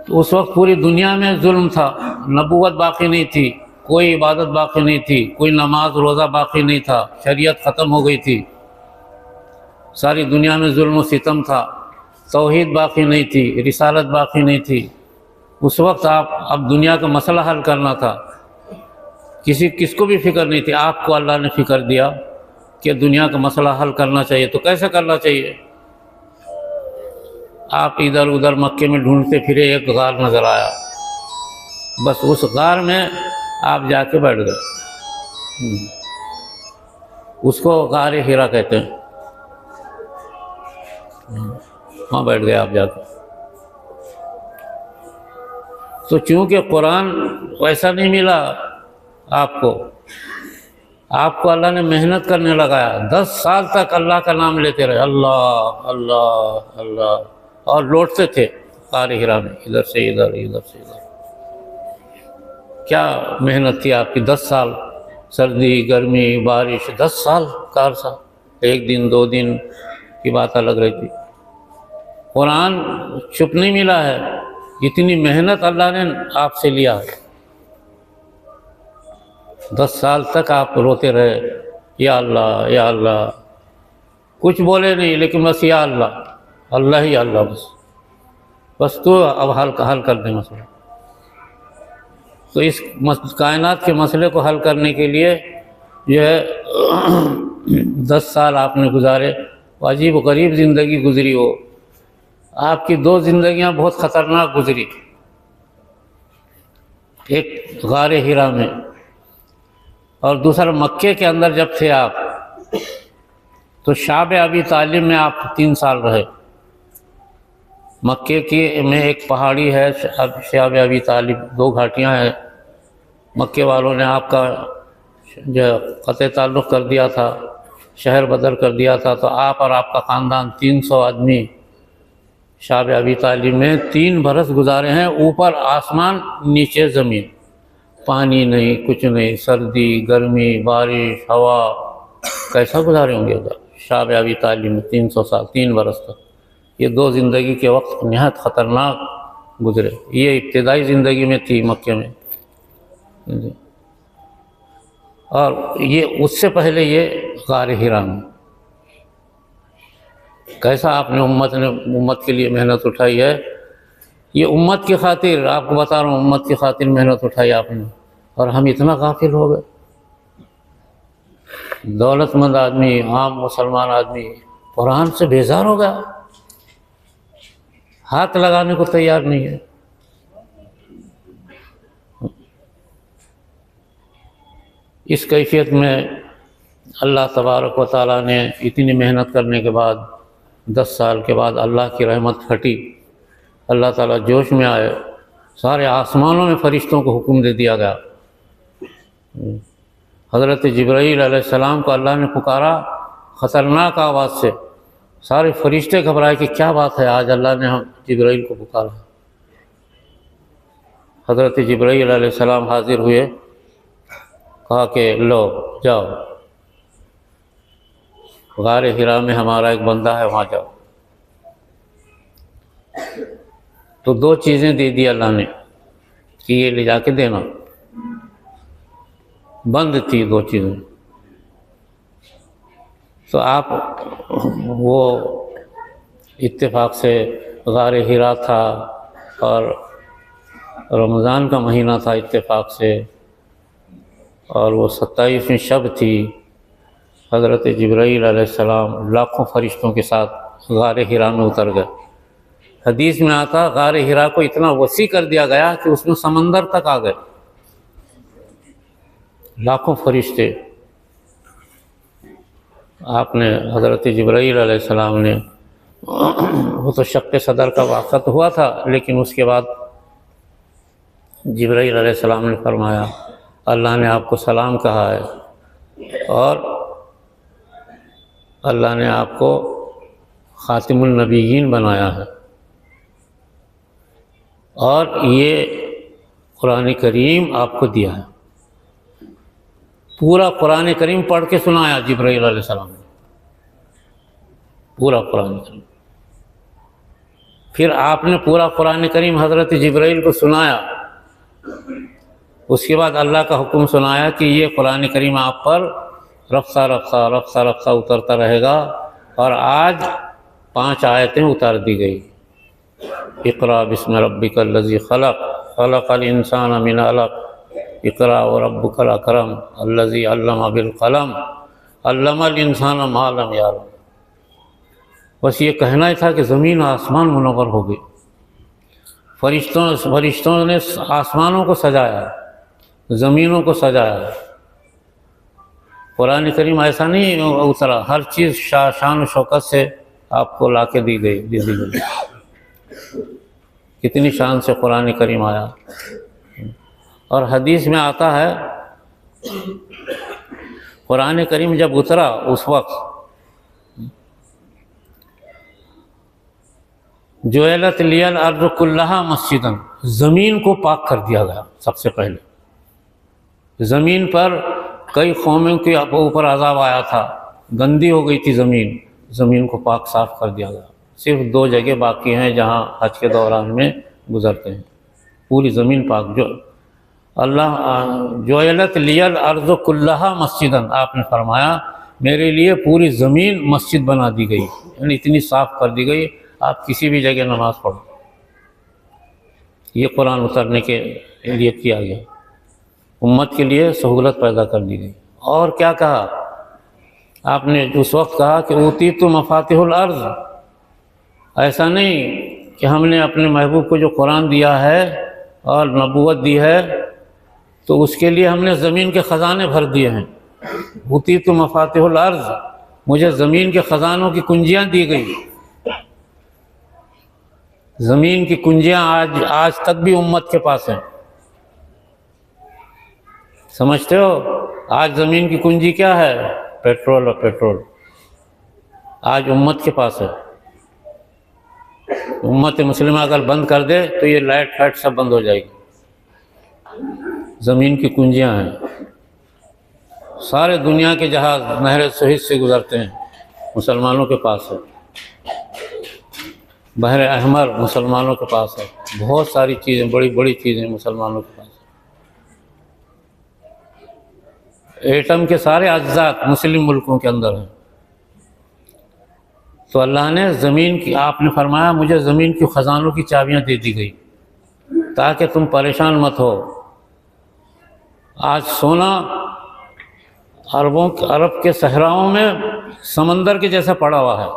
Speaker 1: तो उस वक्त पूरी दुनिया में जुल्म था, नबूवत बाकी नहीं थी, कोई इबादत बाकी नहीं थी, कोई नमाज रोज़ा बाकी नहीं था, शरीयत ख़त्म हो गई थी, सारी दुनिया में जुल्म और सितम था, तौहीद बाकी नहीं थी, रिसालत बाकी नहीं थी। उस वक्त अब दुनिया का मसला हल करना था, किसको भी फ़िक्र नहीं थी। आपको अल्लाह ने फ़िक्र दिया कि दुनिया का मसला हल करना चाहिए, तो कैसे करना चाहिए। आप इधर उधर मक्के में ढूंढते फिरे, एक गार नज़र आया, बस उस गार में आप जाके बैठ गए। उसको गार हिरा कहते हैं, वहाँ बैठ गए आप जाके। तो चूँकि कुरान वैसा नहीं मिला आपको अल्लाह ने मेहनत करने लगाया। 10 साल तक अल्लाह का नाम लेते रहे, अल्लाह अल्लाह अल्लाह, और लौटते थे गार हिरा में, इधर से इधर, इधर से इधर। क्या मेहनत थी आपकी। 10 साल, सर्दी गर्मी बारिश, 10 साल का अरसा, 1 दिन 2 दिन की बात अलग रहती। कुरान चुप नहीं मिला है, इतनी मेहनत अल्लाह ने आपसे लिया है। 10 साल तक आप रोते रहे, या अल्लाह या अल्लाह, कुछ बोले नहीं, लेकिन बस या अल्लाह, अल्लाह ही अल्लाह, बस तो अब हल कर दे मसला। तो इस कायनात के मसले को हल करने के लिए जो है 10 साल आपने गुजारे। अजीब गरीब ज़िंदगी गुजरी हो आपकी। 2 ज़िंदगियां बहुत ख़तरनाक गुजरी, एक गार हिरा में और दूसरा मक्के के अंदर जब थे आप, तो शाब अबी तालिब में आप 3 साल रहे। मक्के की में एक पहाड़ी है शाब अबी तालिब, 2 घाटियाँ हैं। मक्के वालों ने आपका जो क़त्ए ताल्लुक़ कर दिया था, शहर बदर कर दिया था, तो आप और आपका ख़ानदान 300 आदमी शाब अबी तालिब में 3 बरस गुजारे हैं। ऊपर आसमान, नीचे ज़मीन, पानी नहीं, कुछ नहीं, सर्दी गर्मी बारिश हवा, कैसा गुजारे होंगे उधर शाब अबी तालिब में 300 साल, 3 बरस तक। ये 2 ज़िंदगी के वक्त नहायत ख़तरनाक गुजरे। ये इब्तिदाई ज़िंदगी में थी मक्के में। और ये उससे पहले ये गार हिरा में। कैसा आपने उम्मत के लिए मेहनत उठाई है। ये उम्मत की खातिर, आपको बता रहा हूँ, उम्मत की खातिर मेहनत उठाई आपने, और हम इतना गाफिल हो गए। दौलतमंद आदमी, आम मुसलमान आदमी कुरान से बेजार हो गया, हाथ लगाने को तैयार नहीं है। इस कैफियत में अल्लाह तबारक व तआला ने इतनी मेहनत करने के बाद 10 साल के बाद अल्लाह की रहमत फटी। अल्लाह ताला जोश में आए, सारे आसमानों में फ़रिश्तों को हुक्म दे दिया गया। हज़रत जिब्राईल अलैहिस्सलाम को अल्लाह ने पुकारा ख़तरनाक आवाज़ से। सारे फ़रिश्ते घबराए कि क्या बात है, आज अल्लाह ने हम जिब्राईल को पुकारा। हज़रत जिब्राईल अलैहिस्सलाम हाज़िर हुए, कहा कि लो जाओ, गार हिरा में हमारा एक बंदा है, वहाँ जाओ। तो 2 चीज़ें दे दी अल्लाह ने कि ये ले जाके देना। बंद थी 2 चीज़ें। तो आप वो इत्तेफाक से गार हिरा था और रमज़ान का महीना था इत्तेफाक से, और वो 27वीं शब थी। हज़रत जिब्राईल अलैहिस्सलाम लाखों फ़रिश्तों के साथ गार हिरा में उतर गए। हदीस में आता, गार हिरा को इतना वसी कर दिया गया कि उसमें समंदर तक आ गए, लाखों फरिश्ते। आपने हज़रत जिब्राईल अलैहिस्सलाम ने, वो तो शक्क़ सदर का वाक़ा तो हुआ था, लेकिन उसके बाद जिब्राईल अलैहिस्सलाम ने फरमाया अल्लाह ने आपको सलाम कहा है और अल्लाह ने आपको ख़ातिमुन नबिय्यीन बनाया है, और ये कुरान करीम आपको दिया है। पूरा कुरान करीम पढ़ के सुनाया जिब्राईल अलैहिस्सलाम ने, पूरा कुरान करीम। फिर आपने पूरा कुरान करीम हज़रत जिब्राईल को सुनाया। उसके बाद अल्लाह का हुक्म सुनाया कि ये कुरान करीम आप पर रफ्ता रफ्ता रफ्ता रफ्ता उतरता रहेगा, और आज 5 आयतें उतार दी गई। इक़रा बिस्मि रब्बिकल्लज़ी खलक़, खलक़ल इंसान मिन अलक़, इक़रा व रब्बुकल अकरम, अल्लज़ी अल्लम बिल क़लम, अल्लमल इंसान मा लम यअलम। बस ये कहना ही था कि ज़मीन आसमान मुनव्वर हो गई। फरिश्तों ने आसमानों को सजाया, ज़मीनों को सजाया। कुरान करीम ऐसा नहीं उतरा, हर चीज़ शान शौकत से आपको ला के दी गई। कितनी शान से कुरान करीम आया। और हदीस में आता है कुरान करीम जब उतरा उस वक्त जुइलत लियल अर्ज़ कुल्लहा मस्जिदन, ज़मीन को पाक कर दिया गया। सबसे पहले ज़मीन पर कई कौमों के ऊपर अज़ाब आया था, गंदी हो गई थी ज़मीन, ज़मीन को पाक साफ़ कर दिया गया। सिर्फ 2 जगह बाकी हैं जहाँ हज के दौरान में गुज़रते हैं, पूरी ज़मीन पाक। जो अल्लाह जुइलत लियल अर्ज़ कुल्लहा मस्जिदन, आपने फरमाया मेरे लिए पूरी ज़मीन मस्जिद बना दी गई, यानी इतनी साफ़ कर दी गई आप किसी भी जगह नमाज़ पढ़ो। ये कुरान उतरने के लिए किया गया, उम्मत के लिए सहूलत पैदा कर दी गई। और क्या कहा आपने उस वक्त, कहा कि ऊतीतु मफातिहुल अर्ज़, ऐसा नहीं कि हमने अपने महबूब को जो कुरान दिया है और नबूवत दी है तो उसके लिए हमने ज़मीन के ख़जाने भर दिए हैं। ऊतीतु मफातिहुल अर्ज़, मुझे ज़मीन के ख़जानों की कुंजियाँ दी गई। ज़मीन की कुंजियाँ आज तक भी उम्मत के पास हैं। समझते हो, आज ज़मीन की कुंजी क्या है? पेट्रोल और पेट्रोल आज उम्मत के पास है। उम्मत मुस्लिमा अगर बंद कर दे तो ये लाइट फाइट सब बंद हो जाएगी। ज़मीन की कुंजियाँ हैं, सारे दुनिया के जहाज़ नहर सुएज़ से गुज़रते हैं, मुसलमानों के पास है। बहर अहमर मुसलमानों के पास है। बहुत सारी चीज़ें, बड़ी बड़ी चीज़ें मुसलमानों के पास एटम के सारे अज्जात मुस्लिम मुल्कों के अंदर हैं। तो अल्लाह ने ज़मीन की, आपने फरमाया मुझे ज़मीन की ख़जानों की चाबियाँ दे दी गई ताकि तुम परेशान मत हो। आज सोना अरब के सहराओं में समंदर के जैसा पड़ा हुआ है,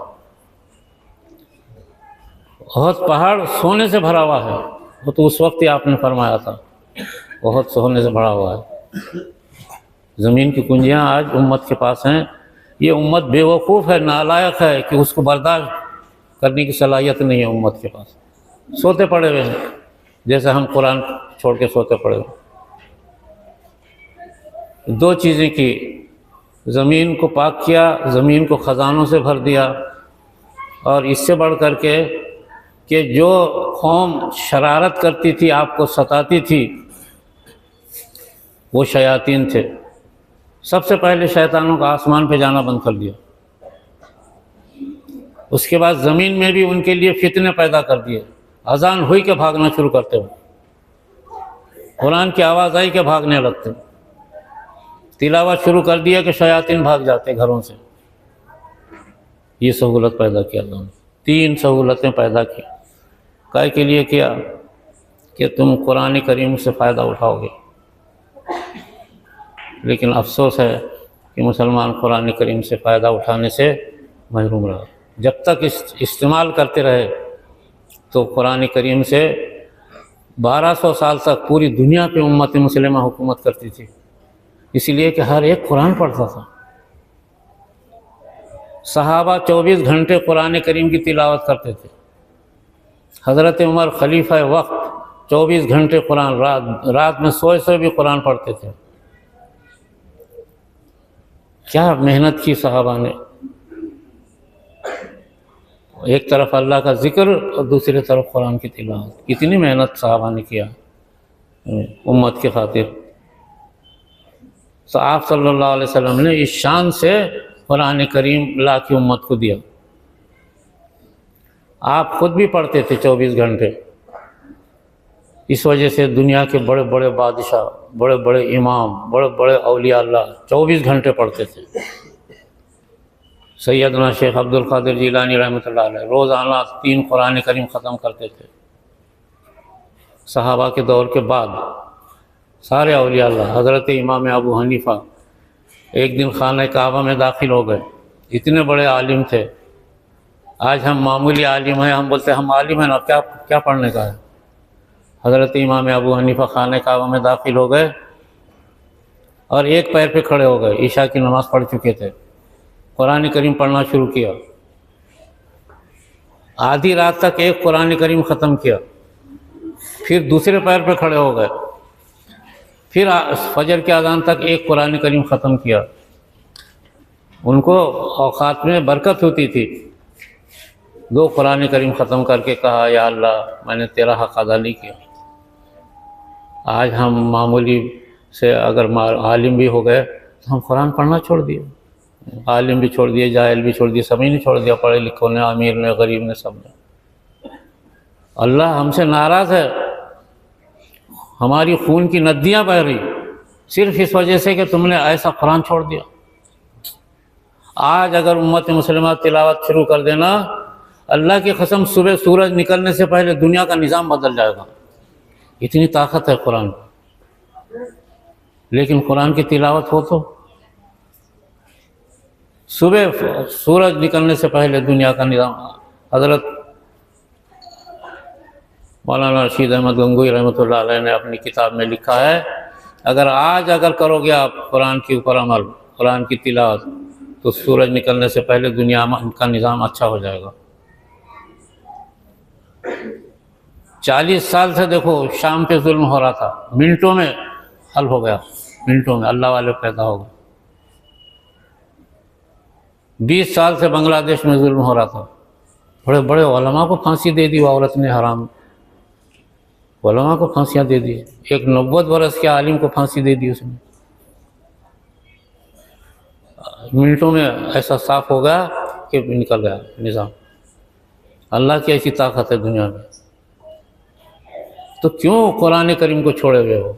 Speaker 1: बहुत पहाड़ सोने से भरा हुआ है। वो तो उस वक्त ही आपने फरमाया था बहुत सोने से भरा हुआ है। ज़मीन की कुंजियाँ आज उम्मत के पास हैं। ये उम्मत बेवकूफ़ है, नालायक है कि उसको बर्दाश्त करने की सलाहियत नहीं है उम्मत के पास। सोते पड़े हुए हैं जैसे हम कुरान छोड़ के सोते पड़े हुए। दो चीज़ें की, ज़मीन को पाक किया, ज़मीन को ख़जानों से भर दिया, और इससे बढ़ कर के कि जो कौम शरारत करती थी, आपको सताती थी, वो शयातीन थे। सबसे पहले शैतानों का आसमान पे जाना बंद कर दिया। उसके बाद ज़मीन में भी उनके लिए फितने पैदा कर दिए। अजान हुई के भागना शुरू करते हो, कुरान की आवाज़ आई के भागने लगते, तिलावत शुरू कर दिया कि शयातीन भाग जाते घरों से। ये सहूलत पैदा किया अल्लाह ने। 3 सहूलतें पैदा की। काय के लिए किया? कि तुम कुरान करीम से फ़ायदा उठाओगे। लेकिन अफसोस है कि मुसलमान कुरान करीम से फ़ायदा उठाने से महरूम रहा। जब तक इस्तेमाल करते रहे तो कुरान करीम से 1200 साल तक पूरी दुनिया पे उम्मत मुस्लिमा हुकूमत करती थी, इसलिए कि हर एक कुरान पढ़ता था। सहाबा 24 घंटे कुरान करीम की तिलावत करते थे। हज़रत उमर खलीफा वक्त 24 घंटे कुरान, रात में सोए भी कुरान पढ़ते थे। क्या मेहनत की सहाबा ने, एक तरफ अल्लाह का ज़िक्र और दूसरी तरफ कुरान की तिलावत। कितनी मेहनत सहाबा ने किया उम्मत के खातिर। तो आप सल्लल्लाहु अलैहि वसल्लम ने इस शान से कुरान करीम ला की उम्मत को दिया। आप खुद भी पढ़ते थे 24 घंटे। इस वजह से दुनिया के बड़े बड़े बादशाह, बड़े बड़े इमाम, बड़े बड़े औलिया अल्लाह 24 घंटे पढ़ते थे। सैयदना शेख अब्दुल कादिर जिलानी रहमतुल्लाह अलैह रोज़ाना 3 कुरान करीम ख़त्म करते थे। सहाबा के दौर के बाद सारे औलिया अल्लाह, हज़रत इमाम अबू हनीफ़ा एक दिन खाना काबा में दाखिल हो गए। इतने बड़े आलिम थे। आज हम मामूली आलिम हैं, हम बोलते हैं हम आलिम हैं ना, क्या क्या पढ़ने का है। हज़रत इमाम अबू हनीफ़ा खाना काबा में दाखिल हो गए और एक पैर पे खड़े हो गए। ईशा की नमाज़ पढ़ चुके थे, कुरान करीम पढ़ना शुरू किया। आधी रात तक एक कुरान करीम ख़त्म किया, फिर दूसरे पैर पे खड़े हो गए, फिर फजर के अज़ान तक एक कुरान करीम ख़त्म किया। उनको औक़ात में बरकत होती थी। 2 कुरान करीम ख़त्म करके कहा, या अल्लाह मैंने तेरा हक़ अदा नहीं किया। आज हम मामूली से अगर आलिम भी हो गए तो हम कुरान पढ़ना छोड़ दिए। आलिम भी छोड़ दिए, जाहिल भी छोड़ दिए, सभी ने छोड़ दिया, पढ़े लिखों ने, अमीर ने, गरीब ने, सब ने। अल्लाह हमसे नाराज़ है। हमारी खून की नदियाँ बह रही सिर्फ इस वजह से कि तुमने ऐसा कुरान छोड़ दिया। आज अगर उम्मत मुस्लिमा तिलावत शुरू कर देना, अल्लाह की कसम सुबह सूरज निकलने से पहले दुनिया का निज़ाम बदल जाएगा। इतनी ताकत है कुरान। लेकिन कुरान की तिलावत हो तो सुबह सूरज निकलने से पहले दुनिया का निज़ाम। हज़रत मौलाना रशीद अहमद गंगोई रहमतुल्लाह अलैह ने अपनी किताब में लिखा है, अगर करोगे आप कुरान के ऊपर अमल, कुरान की तिलावत, तो सूरज निकलने से पहले दुनिया का निज़ाम अच्छा हो जाएगा। 40 साल से देखो शाम पे जुल्म हो रहा था, मिनटों में हल हो गया, मिनटों में अल्लाह वाले पैदा हो गए। 20 साल से बांग्लादेश में जुल्म हो रहा था, बड़े बड़े उलमा को फांसी दे दी औरत ने, हराम उलमा को फांसियाँ दे दी। एक 90 बरस के आलिम को फांसी दे दी उसने। मिनटों में ऐसा साफ हो गया कि निकल गया निज़ाम। अल्लाह की ऐसी ताकत है दुनिया में। तो क्यों कुरान करीम को छोड़े हुए हो?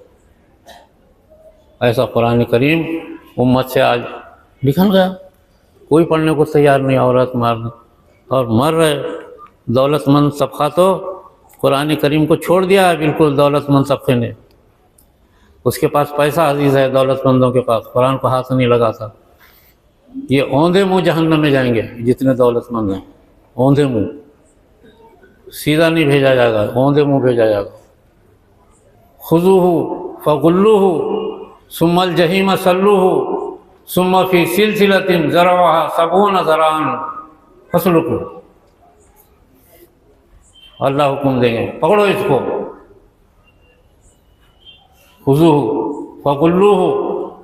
Speaker 1: ऐसा कुरान करीम उम्मत से आज निकल गया, कोई पढ़ने को तैयार नहीं, औरत मर्द, और मर रहे। दौलतमंद तबका तो कुरान करीम को छोड़ दिया है बिल्कुल, दौलतमंद तबके ने। उसके पास पैसा अजीज़ है, दौलतमंदों के पास कुरान को हाथ नहीं लगाता। ये औंधे मुँह जहन्नम में जाएंगे जितने दौलतमंद हैं, औंधे मुँह, सीधा नहीं भेजा जाएगा, औंधे मुँह भेजा जाएगा। खुज़ूहु फ़ग़ुल्लूहु सुम्मल जहीम सल्लूहु सुम्मा फ़ी सिलसिलतिन ज़रअहा सबूना ज़राअन फस्लुकू। अल्लाह हुक्म देंगे, पकड़ो इसको, खुज़ूहु फ़ग़ुल्लूहु,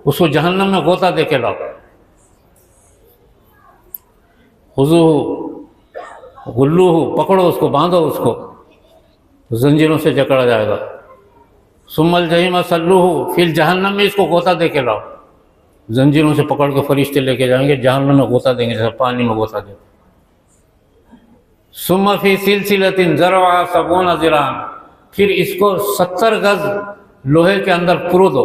Speaker 1: उसको जहन्नम में गोता दे के लाओ। खुज़ूहु गुल्लूहु, पकड़ो उसको, बांधो उसको, जंजीरों से जकड़ा जाएगा। सुम्मल जहीम सल्लूहु, फिर जहन्नम में इसको गोता दे के लाओ। जंजीरों से पकड़ के फरिश्ते लेके जाएंगे, जहन्नम में गोता देंगे जैसे पानी में गोता दे। सुम्मा फी सिलसिलतिन ज़रअहा सबूना ज़िराअन, फिर इसको 70 गज लोहे के अंदर पुरो दो।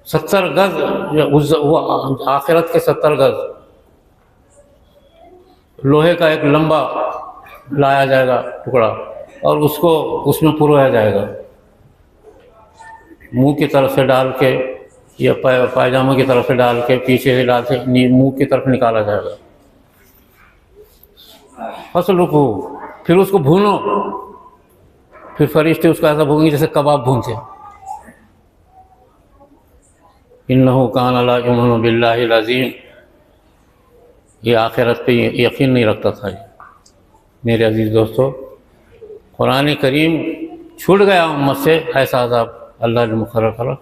Speaker 1: 70 गज, वो आखिरत के 70 गज लोहे का एक लंबा लाया जाएगा टुकड़ा, और उसको उसमें पुरोया जाएगा, मुंह की तरफ से डाल के या पायजामा की तरफ से डाल के, पीछे से डाल के मुंह की तरफ निकाला जाएगा। फस्लुकू, फिर उसको भूनो, फिर फरिश्ते उसको ऐसा भूनेंगे जैसे कबाब भूनते। इन्नहु कान ला युमिनु बिल्लाहिल अज़ीम, ये आखिरत पे यकीन नहीं रखता था। मेरे अजीज़ दोस्तों, कुरान करीम छूट गया उम्मत से, ऐसा अज़ाब अल्लाह ने मुकर्रर करा।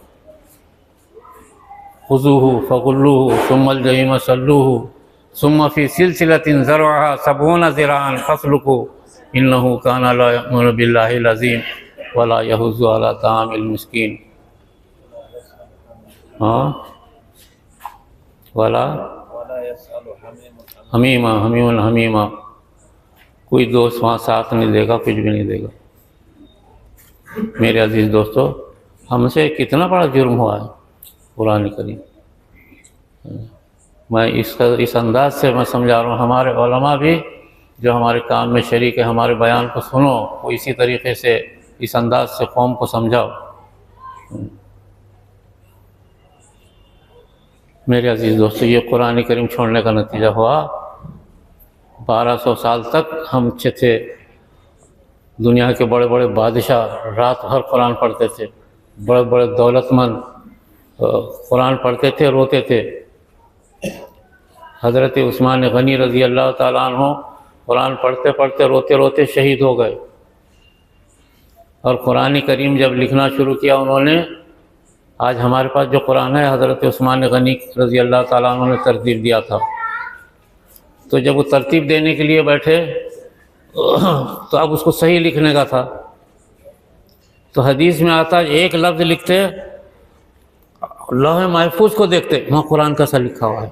Speaker 1: खुज़ूहु फ़ग़ुल्लूहु सुम्मल जहीम सल्लूहु सुम्मा फ़ी सिलसिलतिन ज़रअहा सबूना ज़िराअन फस्लुकू इन्नहु कान ला युमिनु बिल्लाहिल अज़ीम वला यहुज़्ज़ु अला तामिल मिस्कीन। हाँ, वला हमीमा हमीमुन हमीमा, कोई दोस्त वहाँ साथ नहीं देगा, कुछ भी नहीं देगा। मेरे अजीज़ दोस्तों, हमसे कितना बड़ा जुर्म हुआ है कुरान करीम। मैं इस अंदाज से मैं समझा रहा हूँ, हमारे उलमा भी जो हमारे काम में शरीक है, हमारे बयान को सुनो, वो इसी तरीक़े से इस अंदाज से कौम को समझाओ। मेरे अजीज़ दोस्तों, ये कुरान करीम छोड़ने का नतीजा हुआ 1200 साल तक हम थे। दुनिया के बड़े बड़े बादशाह रात भर कुरान पढ़ते थे, बड़े बड़े दौलतमंद कुरान पढ़ते थे, रोते थे। हज़रत उस्मान गनी रज़ी अल्लाह ताला अन्हु कुरान पढ़ते पढ़ते रोते रोते शहीद हो गए। और कुरान करीम जब लिखना शुरू किया उन्होंने, आज हमारे पास जो कुरान है, हज़रत उस्मान गनी रज़ी अल्लाह ताला अन्हु ने तरतीब दिया था। तो जब वो तरतीब देने के लिए बैठे तो अब उसको सही लिखने का था। तो हदीस में आता है, एक लफ्ज़ लिखते, लौह महफूज को देखते, वहाँ कुरान कैसा लिखा हुआ है।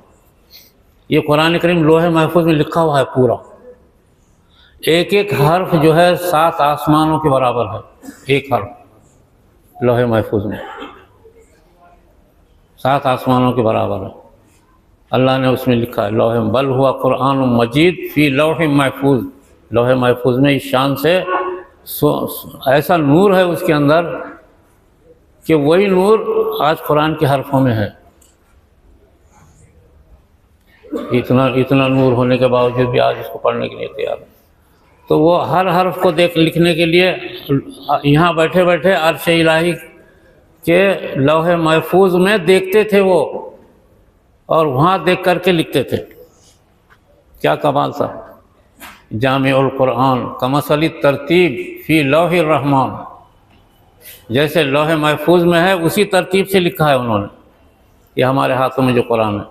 Speaker 1: ये कुरान करीम लौह महफूज में लिखा हुआ है पूरा, एक एक हर्फ जो है 7 आसमानों के बराबर है। एक हर्फ लौह महफूज में 7 आसमानों के बराबर है। अल्लाह ने उसमें लिखा है लौह, बल हुआ कुरान मजीद फ़ी लौह महफूज। लौह महफूज में इस शान से ऐसा नूर है उसके अंदर कि वही नूर आज कुरान के हरफों में है। इतना नूर होने के बावजूद भी आज इसको पढ़ने के लिए तैयार है। तो वो हर हर्फ को लिखने के लिए यहाँ बैठे बैठे अर्श इलाही के लौह महफूज में देखते थे वो, और वहाँ देख करके लिखते थे। क्या कमाल था। जामिउल कुरान कमसली तरतीब फ़ी लौहिर रहमान, जैसे लौह महफूज में है उसी तरतीब से लिखा है उन्होंने। ये हमारे हाथों में जो कुरान है,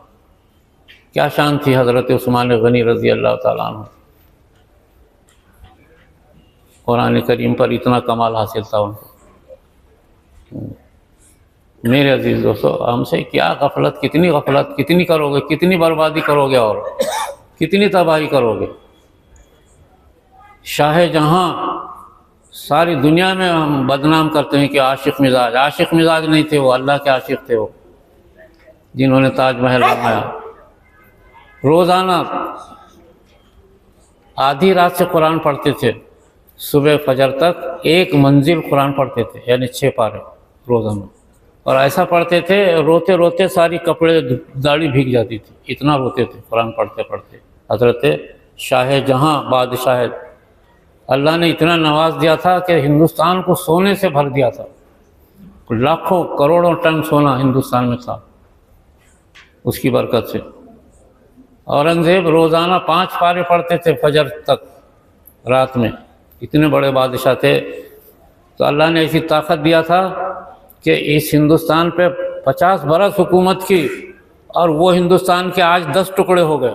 Speaker 1: क्या शान थी हज़रत उस्मान गनी रज़ी अल्लाह ताला अन्हु। कुरान करीम पर इतना कमाल हासिल था उनको। मेरे अजीज़ दोस्तों, हमसे क्या गफलत, कितनी करोगे, कितनी बर्बादी करोगे और कितनी तबाही करोगे। शाह जहाँ सारी दुनिया में हम बदनाम करते हैं कि आशिक मिजाज। आशिक मिजाज नहीं थे वो, अल्लाह के आशिक थे वो, जिन्होंने ताजमहल बनाया। रोज़ाना आधी रात से कुरान पढ़ते थे, सुबह फजर तक एक मंजिल कुरान पढ़ते थे, यानी 6 पारे रोज़ाना। और ऐसा पढ़ते थे रोते रोते सारी कपड़े दाढ़ी भीग जाती थी, इतना रोते थे कुरान पढ़ते पढ़ते। हज़रत शाह जहाँ बादशाह, अल्लाह ने इतना नवाज दिया था कि हिंदुस्तान को सोने से भर दिया था। लाखों करोड़ों टन सोना हिंदुस्तान में था उसकी बरकत से। औरंगज़ेब रोज़ाना 5 पारे पढ़ते थे फजर तक रात में, इतने बड़े बादशाह थे। तो अल्लाह ने ऐसी ताकत दिया था कि इस हिंदुस्तान पे 50 बरस हुकूमत की, और वो हिंदुस्तान के आज 10 टुकड़े हो गए।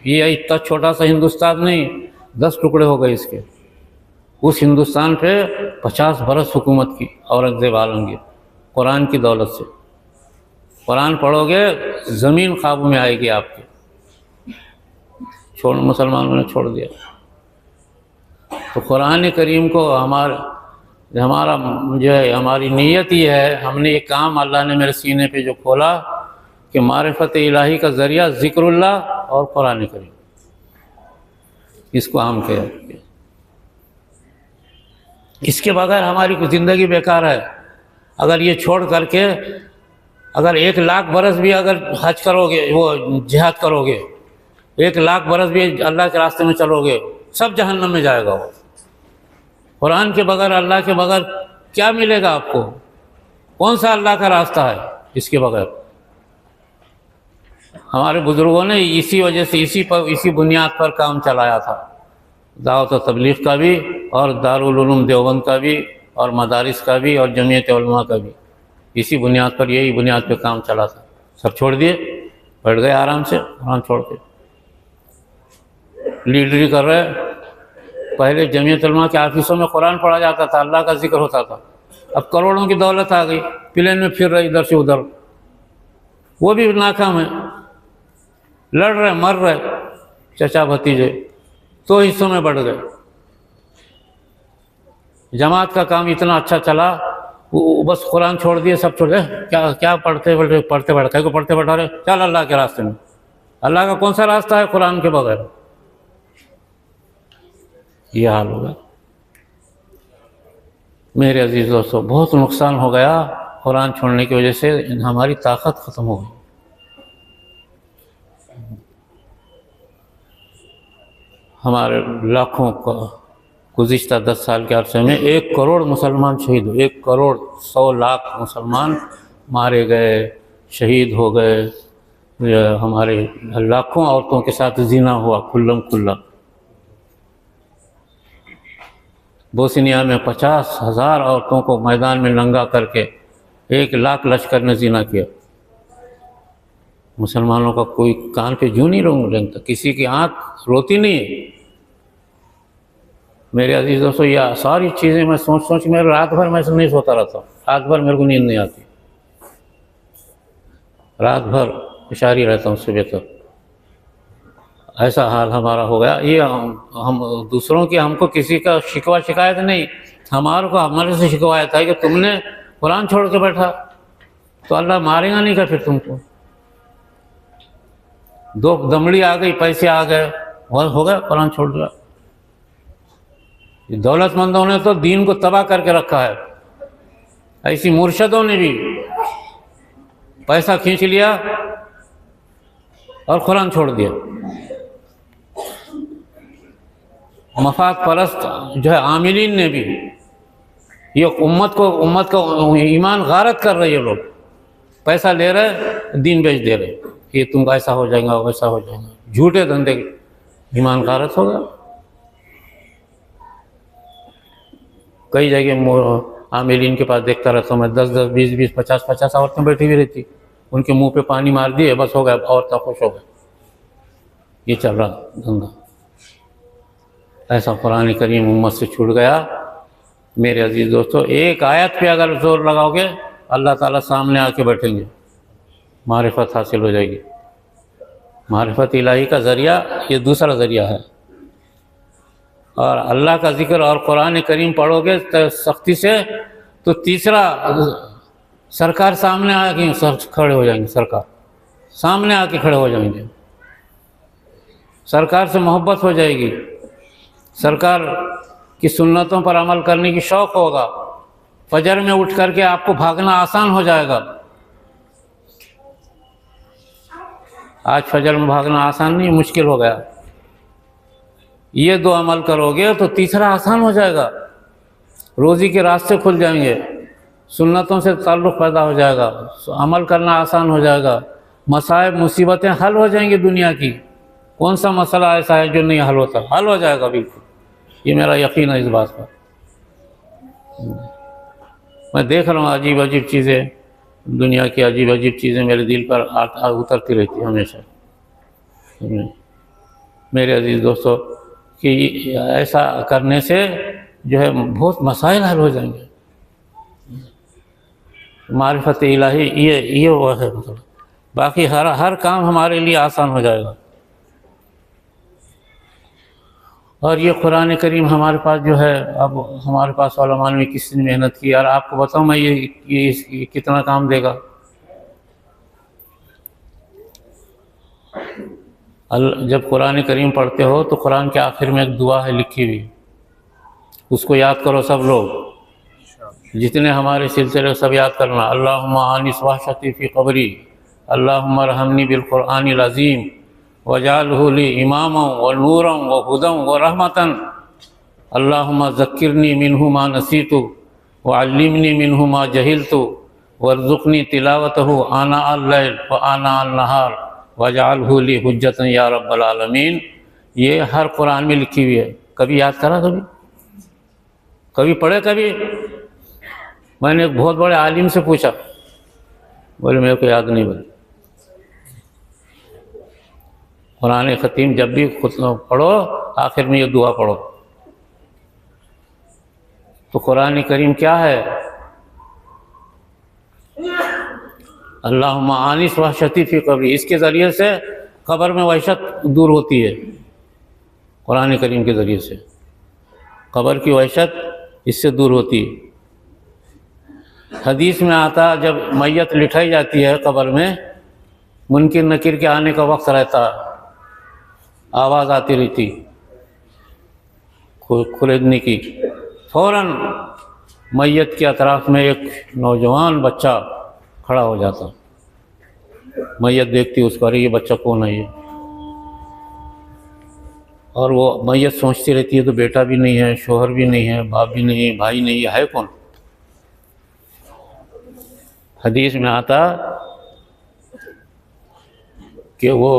Speaker 1: ये इतना छोटा सा हिंदुस्तान नहीं, 10 टुकड़े हो गए इसके। उस हिंदुस्तान पे 50 बरस हुकूमत की औरंगज़ेब आलमगीर, कुरान की दौलत से। कुरान पढ़ोगे ज़मीन काबू में आएगी आपके। मुसलमानों ने छोड़ दिया। तो कुरान करीम को हमारा जो है, हमारी नीयत ये है, हमने ये काम अल्लाह ने मेरे सीने पे जो खोला कि मारिफत इलाही का ज़रिया ज़िक्रुल्लाह और कुरान करीम, इसको हम कहें। इसके बगैर हमारी ज़िंदगी बेकार है। अगर ये छोड़ करके अगर 1 लाख बरस भी अगर हज करोगे, वो जिहाद करोगे, 1 लाख बरस भी अल्लाह के रास्ते में चलोगे, सब जहन्नम में जाएगा वो। कुरान के बगैर, अल्लाह के बगैर क्या मिलेगा आपको? कौन सा अल्लाह का रास्ता है इसके बगैर? हमारे बुज़ुर्गों ने इसी वजह से इसी बुनियाद पर काम चलाया था, दावत व तबलीग का भी, और दारुल उलूम देवबंद का भी, और मदारिस का भी, और जमीयत उलमा का भी। इसी बुनियाद पर, यही बुनियाद पर काम चला था। सब छोड़ दिए, बैठ गए आराम से कुरान छोड़ के, लीडरी कर रहे। पहले जमीयत उलमा के ऑफिसों में कुरान पढ़ा जाता था, अल्लाह का जिक्र होता था। अब करोड़ों की दौलत आ गई, प्लेन में फिर रहे इधर से उधर, वो भी नाकाम है। लड़ रहे, मर रहे चचा भतीजे, तो हिस्सों में बढ़ गए। जमात का काम इतना अच्छा चला, वो बस कुरान छोड़ दिए, सब छोड़ दिए। क्या पढ़ते बैठा रहे, चल अल्लाह के रास्ते में। अल्लाह का कौन सा रास्ता है कुरान के बगैर? ये हाल होगा। मेरे अजीज़ दोस्तों, बहुत नुकसान हो गया कुरान छोड़ने की वजह से। हमारी ताकत ख़त्म हो गई। हमारे लाखों का गुज़िश्ता 10 साल के अरसे में 1 करोड़ मुसलमान शहीद हुए। 1 करोड़ 100 लाख मुसलमान मारे गए, शहीद हो गए। हमारे लाखों औरतों के साथ ज़िना हुआ खुल्लम खुल्ला। बोस्निया में 50,000 औरतों को मैदान में नंगा करके 1 लाख लश्कर ने ज़िना किया। मुसलमानों का कोई कान पे जूं नहीं रेंगता, किसी की आँख रोती नहीं है। मेरे अजीज़ दोस्तों, यह सारी चीज़ें मैं सोच मेरे रात भर मैं नहीं सोता रहता। रात भर मेरे को नींद नहीं आती, रात भर इशारी रहता हूँ सुबह तक। ऐसा हाल हमारा हो गया। ये हम दूसरों की, हमको किसी का शिकायत नहीं, हमारे से शिकायत है कि तुमने कुरान छोड़ के बैठा, तो अल्लाह मारेगा नहीं क्या फिर तुमको? 2 दमड़ी आ गई, पैसे आ गए, हो गया, कुरान छोड़ दिया। दौलतमंदों ने तो दीन को तबाह करके रखा है। ऐसी मुर्शदों ने भी पैसा खींच लिया और कुरान छोड़ दिया। मफाद परस्त जो है आमिलीन ने भी, ये उम्मत को ईमान गारत कर रहे, ये लोग पैसा ले रहे, दीन बेच दे रहे कि तुम ऐसा हो जाएगा, वैसा हो जाएगा। झूठे धंधे, ईमान गारत होगा। कई जगह आमिलीन के पास देखता रहता हूँ मैं, 10-10, 20-20, 50-50 औरतें बैठी हुई रहती, उनके मुंह पे पानी मार दिए, बस हो गया, औरतें खुश हो गए। ये चल रहा धंधा। ऐसा कुरान करीम उम्मत से छूट गया। मेरे अजीज़ दोस्तों, एक आयत पे अगर जोर लगाओगे, अल्लाह ताला सामने आके बैठेंगे, मारिफत हासिल हो जाएगी। मारिफत इलाही का ज़रिया ये दूसरा ज़रिया है। और अल्लाह का जिक्र और कुरान करीम पढ़ोगे तो सख्ती से, तो तीसरा सरकार सामने आके खड़े हो जाएंगे, सरकार सामने आके खड़े हो जाएंगे, सरकार से मोहब्बत हो जाएगी, सरकार की सुन्नतों पर अमल करने की शौक़ होगा, फजर में उठ करके आपको भागना आसान हो जाएगा। आज फजर में भागना आसान नहीं, मुश्किल हो गया। ये दो अमल करोगे तो तीसरा आसान हो जाएगा, रोज़ी के रास्ते खुल जाएंगे, सुन्नतों से ताल्लुक़ पैदा हो जाएगा, अमल करना आसान हो जाएगा, मसाइब मुसीबतें हल हो जाएंगी दुनिया की। कौन सा मसला ऐसा है जो नहीं हल होता? हल हो जाएगा बिल्कुल, ये मेरा यकीन है इस बात पर। मैं देख रहा हूँ अजीब अजीब चीज़ें, दुनिया की अजीब अजीब चीज़ें मेरे दिल पर उतरती रहती है हमेशा। मेरे अजीज़ दोस्तों, कि ऐसा करने से जो है बहुत मसाइल हल हो जाएंगे। मारिफत इलाही ये वो है, मतलब बाकी हर काम हमारे लिए आसान हो जाएगा। और ये कुरान करीम हमारे पास जो है, अब हमारे पास उलमा ने किसने मेहनत की यार, आपको बताऊँ मैं ये कितना काम देगा। जब कुरान करीम पढ़ते हो तो कुरान के आखिर में एक दुआ है लिखी हुई, उसको याद करो सब लोग, जितने हमारे सिलसिले सब याद करना। अल्लाहुम्मा आनिस वहशती फ़ी क़ब्री, अल्लाहुम्मा रहमनी बिल क़ुरआनिल अज़ीम वजअलहु ली इमामन व नूरन व हुदन व रहमतन, अल्लाहुम्मा ज़क्किरनी मिन्हु मा नसीतु व अल्लिमनी मिन्हु मा जहिलतु वर्ज़ुक़नी तिलावतहु आना अल-लैल व आना अन-नहार वजअलहु ली हुज्जतन या रब्बल आलमीन। ये हर कुरान में लिखी हुई है। कभी याद करा? कभी पढ़े? कभी मैंने एक बहुत बड़े आलिम से पूछा, बोले मेरे को याद नहीं। बोले कुरान ख़तीम जब भी पढ़ो आखिर में ये दुआ पढ़ो। तो कुरान करीम क्या है? अल्लाहुम्मा आनिस वहशती फ़ी क़ब्री, इसके ज़रिए से क़ब्र में वहशत दूर होती है। कुरान करीम के ज़रिए से क़ब्र की वहशत इससे दूर होती है। हदीस में आता, जब मैयत लिटाई जाती है क़ब्र में, मुनकिर नकीर के आने का वक्त रहता, आवाज़ आती रहती खुलेदने की, फ़ौरन मैयत के अतराफ़ में एक नौजवान बच्चा खड़ा हो जाता। मैयत देखती उसको, अरे ये बच्चा कौन है ये? और वो मैयत सोचती रहती है तो बेटा भी नहीं है, शोहर भी नहीं है, बाप भी नहीं है, भाई नहीं है कौन? हदीस में आता कि वो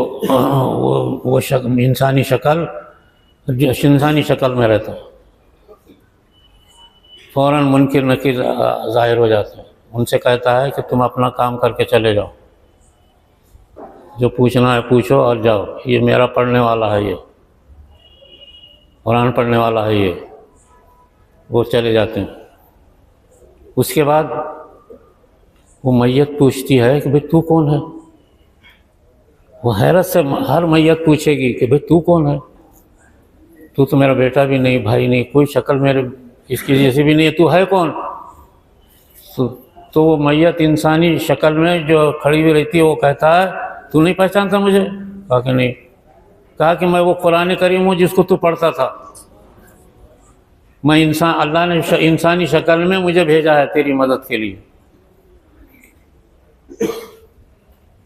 Speaker 1: इंसानी शक्ल में रहता, फ़ौरन मुनकिर नकीर ज़ाहिर हो जाता है। उनसे कहता है कि तुम अपना काम करके चले जाओ, जो पूछना है पूछो और जाओ, ये मेरा पढ़ने वाला है, ये कुरान पढ़ने वाला है, ये। वो चले जाते हैं। उसके बाद वो मैयत पूछती है कि भाई तू कौन है? वो हैरत से हर मैयत पूछेगी कि भाई तू कौन है? तू तो मेरा बेटा भी नहीं, भाई नहीं, कोई शक्ल मेरे इसकी जैसी भी नहीं है, तू है कौन? तो वो मैयत इंसानी शक्ल में जो खड़ी हुई रहती है वो कहता है तू नहीं पहचानता मुझे? कहा कि नहीं। कहा कि मैं वो कुरान करीम हूँ जिसको तू पढ़ता था, मैं इंसान, अल्लाह ने इंसानी शक्ल में मुझे भेजा है तेरी मदद के लिए।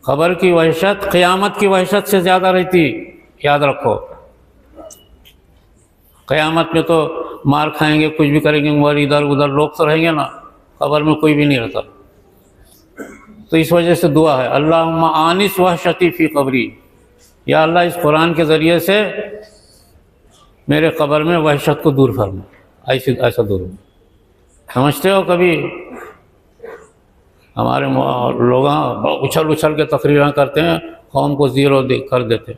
Speaker 1: क़ब्र की वहशत क़यामत की वहशत से ज़्यादा रहती, याद रखो। क़यामत में तो मार खाएंगे, कुछ भी करेंगे, मगर इधर उधर लोग तो रहेंगे ना, क़ब्र में कोई भी नहीं रहता। तो इस वजह से दुआ है, अल्लाहुम्मा आनिस वहशती फ़ी क़ब्री, या अल्लाह इस कुरान के ज़रिए से मेरे क़ब्र में वहशत को दूर फरमा, ऐसा दूर। समझते हो? कभी हमारे लोग उछल के तकरीरें करते हैं, कौम को ज़ीरो कर देते।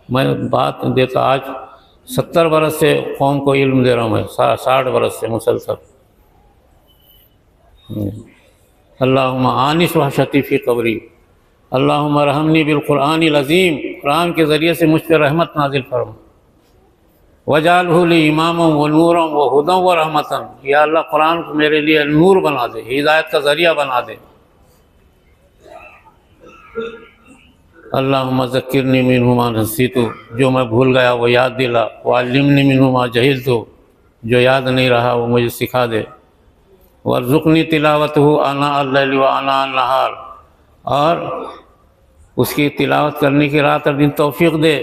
Speaker 1: मैं बात देता, आज 70 बरस से कौम को इल्म दे रहा हूँ मैं, 60 बरस से मुसलसल। अल्लाहुम्मा आनिस वहशती फ़ी क़ब्री, अल्लाहुम्मा रहमनी बिल क़ुरआनिल अज़ीम, कुरान के ज़रिए से मुझ पर रहमत नाजिल फरमा। वजालहु ली इमामम व नूरम व हुदम व रहमतन, या अल्लाह कुरान को मेरे लिए नूर बना दे, हिदायत का ज़रिया बना दे। अल्लाहुम्मा ज़क्किरनी मिन्हु मा नसीतु, जो मैं भूल गया वो याद दिला। वअल्लिमनी मिन्हु मा जहिलतु, जो याद नहीं रहा वो मुझे सिखा दे। वर्ज़ुक़नी तिलावतहु आना अल-लैल व आना अन-नहार, और उसकी तिलावत करने की रात और दिन तौफ़ीक़ दे।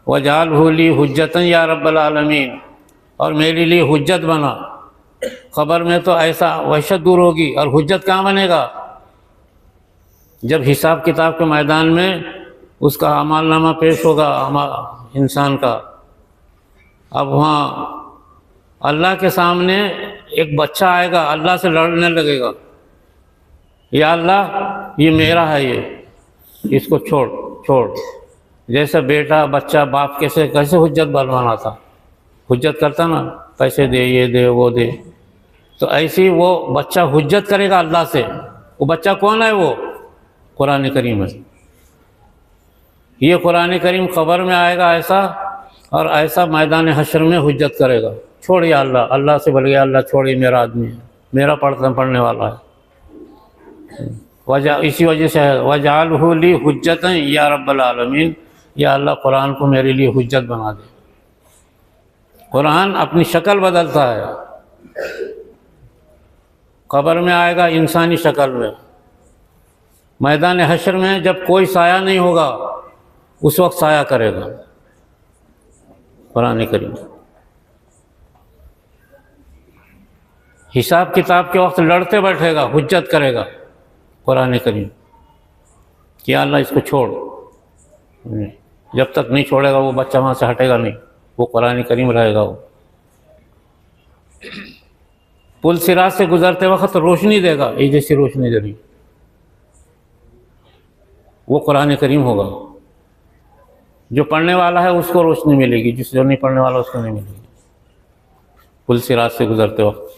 Speaker 1: वजालहु ली हुज्जतन या रब्बल आलमीन, और मेरे लिए हुज्जत बना। क़ब्र में तो ऐसा वहशत दूर होगी, और हुज्जत कहाँ बनेगा? जब हिसाब किताब के मैदान में उसका अमालनामा पेश होगा इंसान का। अब वहाँ अल्लाह के सामने एक बच्चा आएगा, अल्लाह से लड़ने लगेगा, या अल्लाह ये मेरा है, ये इसको छोड़ छोड़। जैसा बेटा बच्चा बाप कैसे हुज्जत बनवाना था, हुज्जत करता ना, पैसे दे, ये दे, वो दे, तो ऐसे वो बच्चा हुज्जत करेगा अल्लाह से। वो बच्चा कौन है? वो कुरान करीम है। ये कुरान करीम क़ब्र में आएगा ऐसा, और ऐसा मैदान हश्र में हुज्जत करेगा, छोड़ या अल्लाह, अल्लाह से बोल गया अल्लाह छोड़, ये मेरा आदमी है, मेरा पढ़ने वाला है। इसी वजह से है वजालहु ली हुज्जतन या रब्बल आलमीन, या अल्लाह कुरान को मेरे लिए हुज्जत बना दे। कुरान अपनी शक्ल बदलता है, क़ब्र में आएगा इंसानी शक्ल में। मैदान हश्र में जब कोई साया नहीं होगा, उस वक्त साया करेगा कुरान करीम। हिसाब किताब के वक्त लड़ते बैठेगा, हुज्जत करेगा कुरान करीम कि अल्लाह इसको छोड़। जब तक नहीं छोड़ेगा वो बच्चा वहाँ से हटेगा नहीं, वो कुरान करीम रहेगा। वो पुल सिरात से गुजरते वक्त रोशनी देगा, ये जैसी रोशनी दे रही, वो कुरान करीम होगा। जो पढ़ने वाला है उसको रोशनी मिलेगी, जो नहीं पढ़ने वाला उसको नहीं मिलेगी पुल सिरात से गुजरते वक्त।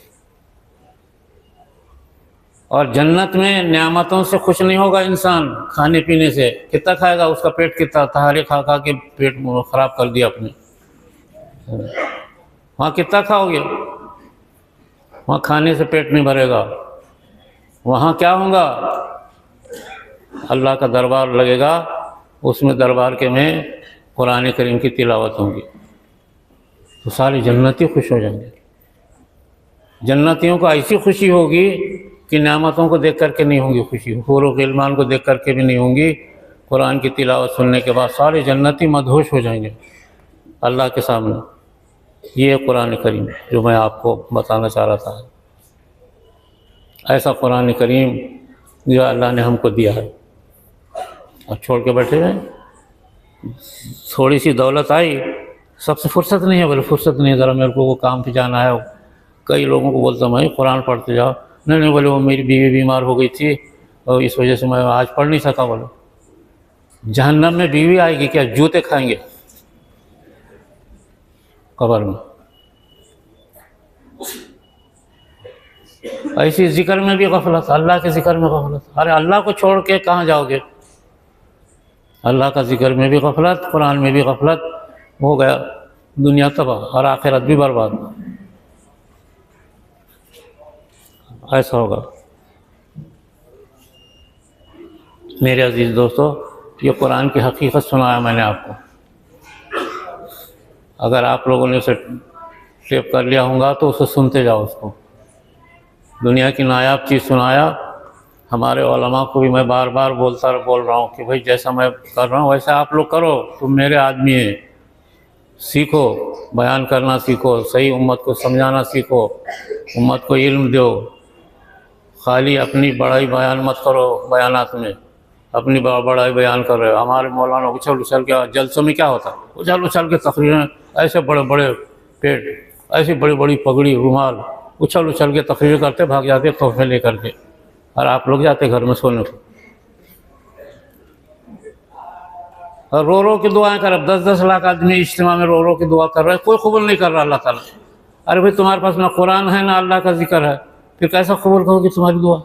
Speaker 1: और जन्नत में नेमतों से खुश नहीं होगा इंसान, खाने पीने से। कितना खाएगा? उसका पेट कितना तहारे खा खा के पेट ख़राब कर दिया अपने। वहाँ कितना खाओगे? वहाँ खाने से पेट नहीं भरेगा। वहाँ क्या होगा? अल्लाह का दरबार लगेगा, उसमें दरबार के में कुरान करीम की तिलावत होगी, तो सारे जन्नती खुश हो जाएंगे। जन्नतियों को ऐसी खुशी होगी कि नेमतों को देख करके नहीं होंगी खुशी, हूर गिलमान को देख करके भी नहीं होंगी। कुरान की तिलावत सुनने के बाद सारे जन्नती मदहोश हो जाएंगे अल्लाह के सामने। ये कुरान करीम जो मैं आपको बताना चाह रहा था, ऐसा कुरान करीम जो अल्लाह ने हमको दिया है। और छोड़ के बैठे हैं, थोड़ी सी दौलत आई, सबसे फुर्सत नहीं है, बोले फुर्सत नहीं है, ज़रा मेरे को वो काम पे जाना है। कई लोगों को बोलता मैं कुरान पढ़ते जाओ, नहीं बोले वो मेरी बीवी बीमार हो गई थी और इस वजह से मैं आज पढ़ नहीं सका। बोलो जहन्नम में बीवी आएगी क्या? जूते खाएंगे कब्र में। ऐसी जिक्र में भी गफलत, अल्लाह के जिक्र में गफलत। अरे अल्लाह को छोड़ के कहाँ जाओगे? अल्लाह का जिक्र में भी गफलत, कुरान में भी गफलत, हो गया दुनिया तबाह और आखिरत भी बर्बाद। ऐसा होगा। मेरे अजीज़ दोस्तों, ये कुरान की हकीकत सुनाया मैंने आपको। अगर आप लोगों ने उसे टेप कर लिया होगा तो उसे सुनते जाओ उसको। दुनिया की नायाब चीज़ सुनाया। हमारे उलमा को भी मैं बार बार बोल रहा हूँ कि भाई जैसा मैं कर रहा हूँ वैसा आप लोग करो, तुम मेरे आदमी हैं। सीखो, बयान करना सीखो, सही उम्मत को समझाना सीखो, उम्मत को इल्म दो। खाली अपनी बड़ाई बयान मत करो, बयानात में अपनी बड़ाई बयान कर रहे हो। हमारे मौलाना उछल उछल के जलसों में क्या होता है, उछल उछल के तकरीरें, ऐसे बड़े बड़े पेट, ऐसी बड़ी बड़ी पगड़ी, रुमाल, उछल उछल के तकरीर करते भाग जाते तोहफे लेकर के, और आप लोग जाते घर में सोने को। और रो रो की दुआएं कर, 10-10 लाख आदमी इज्तिमा में रो रो की दुआ कर रहे हैं, कोई कबूल नहीं कर रहा अल्लाह ताला। अरे भाई तुम्हारे पास ना कुरान है ना अल्लाह का जिक्र है, फिर कैसा कबूल करोगे तुम्हारी दुआ?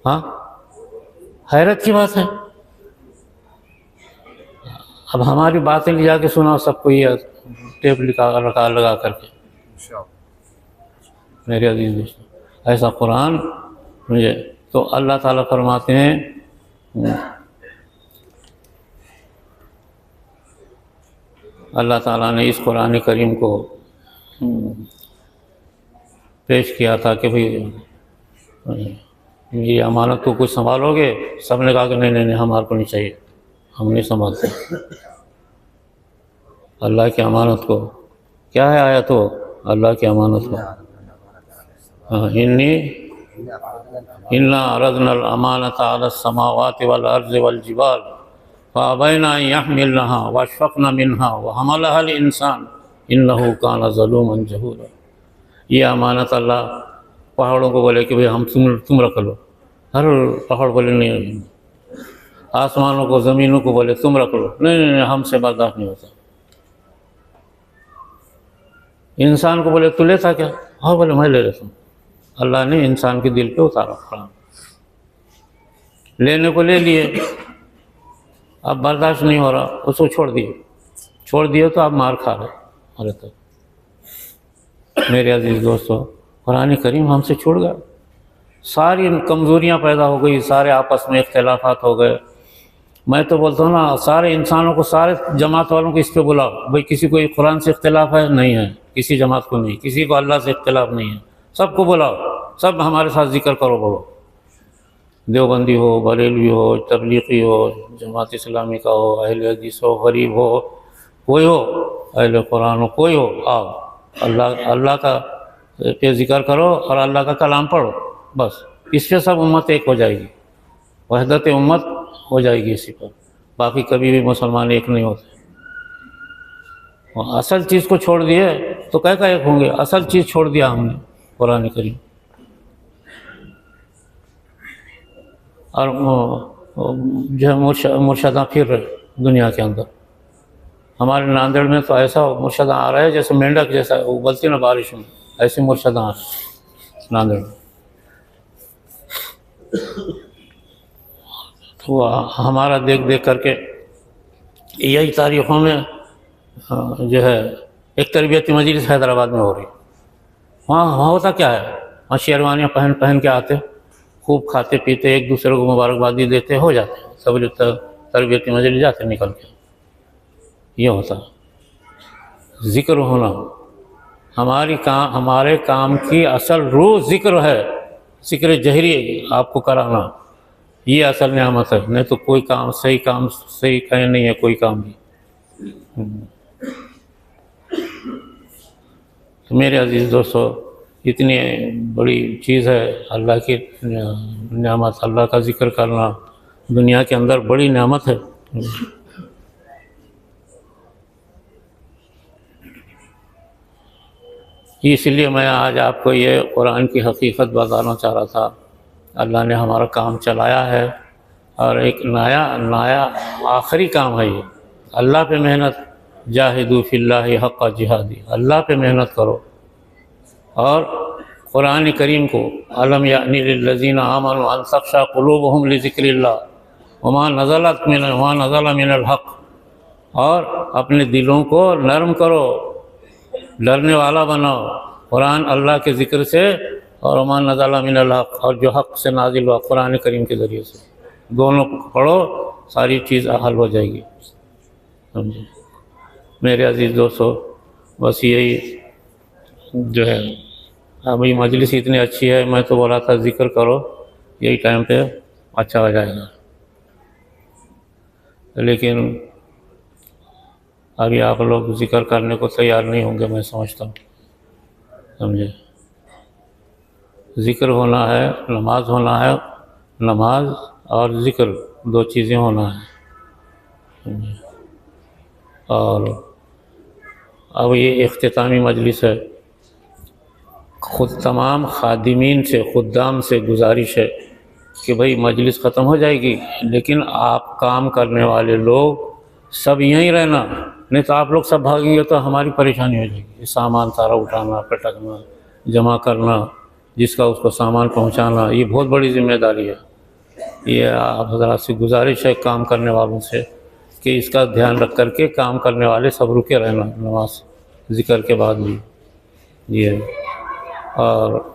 Speaker 1: हाँ, हैरत की बात है। अब हमारी बातें ले जाके सुनाओ सबको, ये टेप लगा करके। मेरे अजीज दोस्तों, ऐसा कुरान मुझे तो अल्लाह ताला फरमाते हैं अल्लाह ताला ने इस कुरान करीम को पेश किया था कि भाई मेरी अमानत को कुछ संभालोगे। सब ने कहा कि नहीं नहीं नहीं, हमारे को नहीं चाहिए, हम नहीं संभालते अल्लाह की अमानत को। क्या है आया तो अल्लाह की अमानत को, इन्ना अरदनल अमानता अलस समावाति वल अर्ज़ि वल जिबाल फ़अबैना अन यहमिलनहा वअशफ़क़ना मिन्हा वहमलहल इंसान इन्नहु काना ज़लूमन जहूला। ये अमानत अल्लाह पहाड़ों को बोले कि भाई हम तुम रख लो, हर पहाड़ बोले नहीं, आसमानों को ज़मीनों को बोले तुम रख लो, नहीं नहीं नहीं, हमसे बर्दाश्त नहीं होता। इंसान को बोले तू लेता क्या, हाँ बोले मैं ले लेता हूँ। अल्लाह ने इंसान के दिल पे उतारा कुरान, लेने को ले लिए, अब बर्दाश्त नहीं हो रहा, उसको छोड़ दिए तो आप मार खा रहे अरे तक। मेरे अजीज़ दोस्तों, कुरान करीम हमसे छूट गया, सारी कमज़ोरियाँ पैदा हो गई, सारे आपस में इख्तिलाफ़ात हो गए। मैं तो बोलता हूँ ना, सारे इंसानों को, सारे जमात वालों को इस पे बुलाओ, भाई किसी को कुरान से इख्तिलाफ़ है? नहीं है, किसी जमात को नहीं, किसी को अल्लाह से इख्तिलाफ़ नहीं है, सबको बुलाओ, सब हमारे साथ जिक्र करो, बोलो। देवबंदी हो, बरेलवी हो, तबलीगी हो, जमात इस्लामी का हो, अहले हदीस हो, गरीब हो, कोई हो, अहले कुरान हो, कोई हो, आओ अल्लाह का पे जिक्र करो और अल्लाह का कलाम पढ़ो, बस इससे सब उम्मत एक हो जाएगी, वहदत उम्मत हो जाएगी इसी पर। बाकी कभी भी मुसलमान एक नहीं होते। और असल चीज़ को छोड़ दिए तो क्या एक होंगे, असल चीज़ छोड़ दिया हमने कुरान करीम। और जो है मुर्शदा फिर रहे दुनिया के अंदर। हमारे नांदेड़ में तो ऐसा मुर्शदा आ रहा है जैसे मेंढक जैसा उबलती ना बारिश में, ऐसे मुर्शदा आ रहे नांदेड़ में। तो हमारा देख देख करके यही तारीख़ों में जो है एक तरबियती मजलिस हैदराबाद में हो रही। वहाँ होता क्या है, वहाँ शेरवानियाँ पहन पहन के आते, खूब खाते पीते, एक दूसरे को मुबारकबादी देते, हो जाते सब तरबियती मजलिस जाते निकल के। ये होता ज़िक्र होना, हमारे काम की असल रूह ज़िक्र है, ज़िक्र जहरी आपको कराना, ये असल नेमत है। नहीं तो कोई काम सही कहीं नहीं है, कोई काम भी। तो मेरे अजीज़ दोस्तों, इतनी बड़ी चीज़ है अल्लाह की नेमत, अल्लाह का ज़िक्र करना दुनिया के अंदर बड़ी नेमत है। इसलिए मैं आज आपको ये कुरान की हकीकत बताना चाह रहा था। अल्लाह ने हमारा काम चलाया है और एक नया आखिरी काम है ये। अल्लाह पे मेहनत, जाहिदू फिल्लाहि हक़्क़ जिहादी, अल्लाह पे मेहनत करो। और कुरान करीम को अलम यानी लिल्लज़ीना आमनू अन तख़शा क़ुलूबुहुम लिज़िक्रिल्लाह वमा नज़ला मिनल हक़्क़, और अपने दिलों को नरम करो, डरने वाला बनाओ कुरान अल्लाह के ज़िक्र से, और वमा नज़ला मिनल हक़्क़, और जो हक़ से नाजिल हुआ कुरान करीम के ज़रिए से। दोनों को पढ़ो, सारी चीज़ हल हो जाएगी। समझे मेरे अजीज़ दोस्तों, बस यही जो है, अभी मजलिस इतनी अच्छी है, मैं तो बोला था ज़िक्र करो, यही टाइम पे अच्छा हो जाएगा। लेकिन अभी आप लोग ज़िक्र करने को तैयार नहीं होंगे, मैं समझता हूँ। समझे, ज़िक्र होना है, नमाज होना है, नमाज और ज़िक्र दो चीज़ें होना है। और अब ये इख्तितामी मजलिस है, खुद तमाम खादिमीन से, खुद्दाम से गुजारिश है कि भाई मजलिस ख़त्म हो जाएगी, लेकिन आप काम करने वाले लोग सब यहीं रहना, नहीं तो आप लोग सब भागेंगे तो हमारी परेशानी हो जाएगी। सामान सारा उठाना, पटकना, जमा करना, जिसका उसको सामान पहुंचाना, ये बहुत बड़ी जिम्मेदारी है। ये आप हज़रात से गुजारिश है काम करने वालों से कि इसका ध्यान रख कर के काम करने वाले सब रुके रहना नमाज ज़िक्र के बाद भी। ये और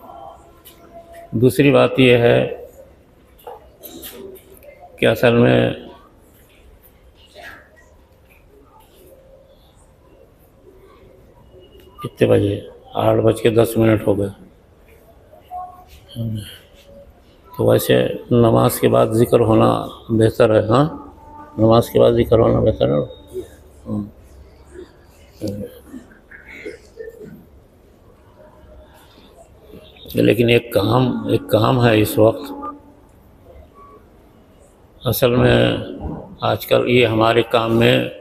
Speaker 1: दूसरी बात यह है कि असल में कितने बजे 8:10 हो गए। तो वैसे नमाज के बाद ज़िक्र होना बेहतर है। हाँ, नमाज के बाद ज़िक्र होना बेहतर है। लेकिन एक काम है इस वक्त। असल में आजकल ये हमारे काम में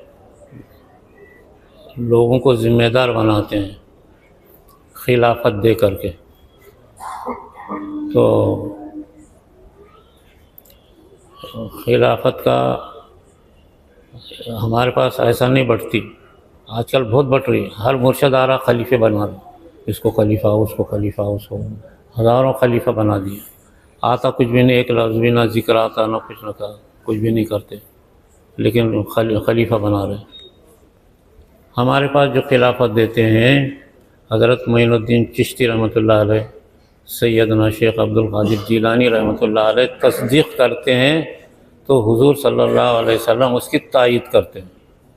Speaker 1: लोगों को ज़िम्मेदार बनाते हैं खिलाफत दे करके। तो खिलाफत का हमारे पास ऐसा नहीं बढ़ती, आजकल बहुत बढ़ रही है। हर मुर्शद आ रहा खलीफे बना रहा, इसको खलीफा, उसको खलीफा, उसको हज़ारों खलीफा बना दिए। आता कुछ भी नहीं, एक लफ्ज़ भी ना जिक्र आता, ना कुछ ना कहा, कुछ भी नहीं करते, लेकिन खलीफा बना रहे। हमारे पास जो खिलाफत देते हैं हज़रत मोइनुद्दीन चिश्ती रहमतुल्लाह अलैह, सैयदना शेख अब्दुल कादिर जीलानी रहमतुल्लाह अलैह तस्दीक़ करते हैं तो हुज़ूर सल्लल्लाहु अलैहि वसल्लम उसकी तायीद करते हैं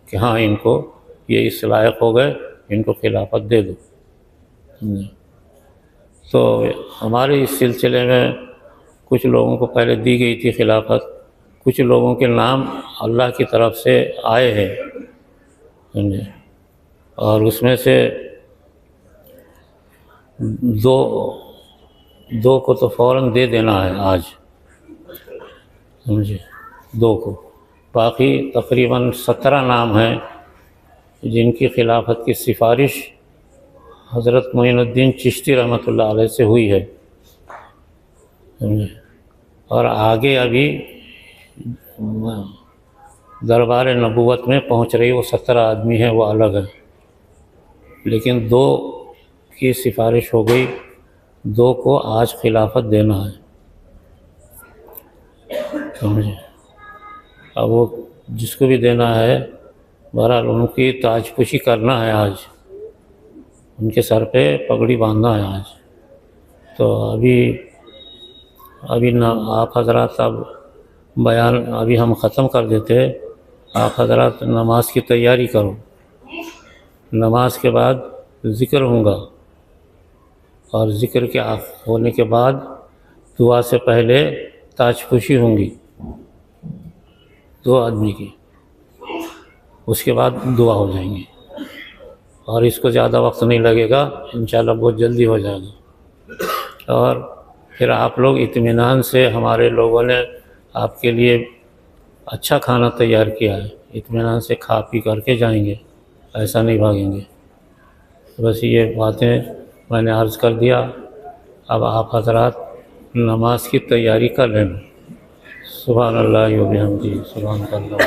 Speaker 1: कि हाँ, इनको ये इस लायक हो गए, इनको खिलाफत दे दो। तो हमारे इस सिलसिले में कुछ लोगों को पहले दी गई थी खिलाफत, कुछ लोगों के नाम अल्लाह की तरफ से आए हैं, समझे। और उसमें से दो को तो फ़ौरन दे देना है आज, समझे, 2 को। बाकी तकरीबन 17 नाम हैं जिनकी खिलाफत की सिफारिश हज़रत मोइनुद्दीन चिश्ती रहमतुल्लाह अलैह से हुई है, समझे। और आगे अभी दरबार नबूवत में पहुंच रही वो 17 आदमी हैं, वो अलग है। लेकिन 2 की सिफारिश हो गई, 2 को आज खिलाफत देना है, समझे। अब वो जिसको भी देना है, बहरहाल उनकी ताजपुशी करना है आज, उनके सर पे पगड़ी बांधना है आज। तो अभी ना आप हज़रात अब बयान अभी हम ख़त्म कर देते, आप हज़रात नमाज की तैयारी करो। नमाज के बाद ज़िक्र होगा और ज़िक्र के होने के बाद दुआ से पहले ताजपुशी होंगी 2 आदमी की, उसके बाद दुआ हो जाएंगी। और इसको ज़्यादा वक्त नहीं लगेगा, इंशाल्लाह बहुत जल्दी हो जाएगा। और फिर आप लोग इत्मीनान से, हमारे लोगों ने आपके लिए अच्छा खाना तैयार किया है, इत्मीनान से खा पी करके जाएंगे, ऐसा नहीं भागेंगे। बस ये बातें मैंने अर्ज़ कर दिया। अब आप हज़रात नमाज की तैयारी कर लेना। सुभान अल्लाह व बिहम्दिही, सुभान अल्लाह।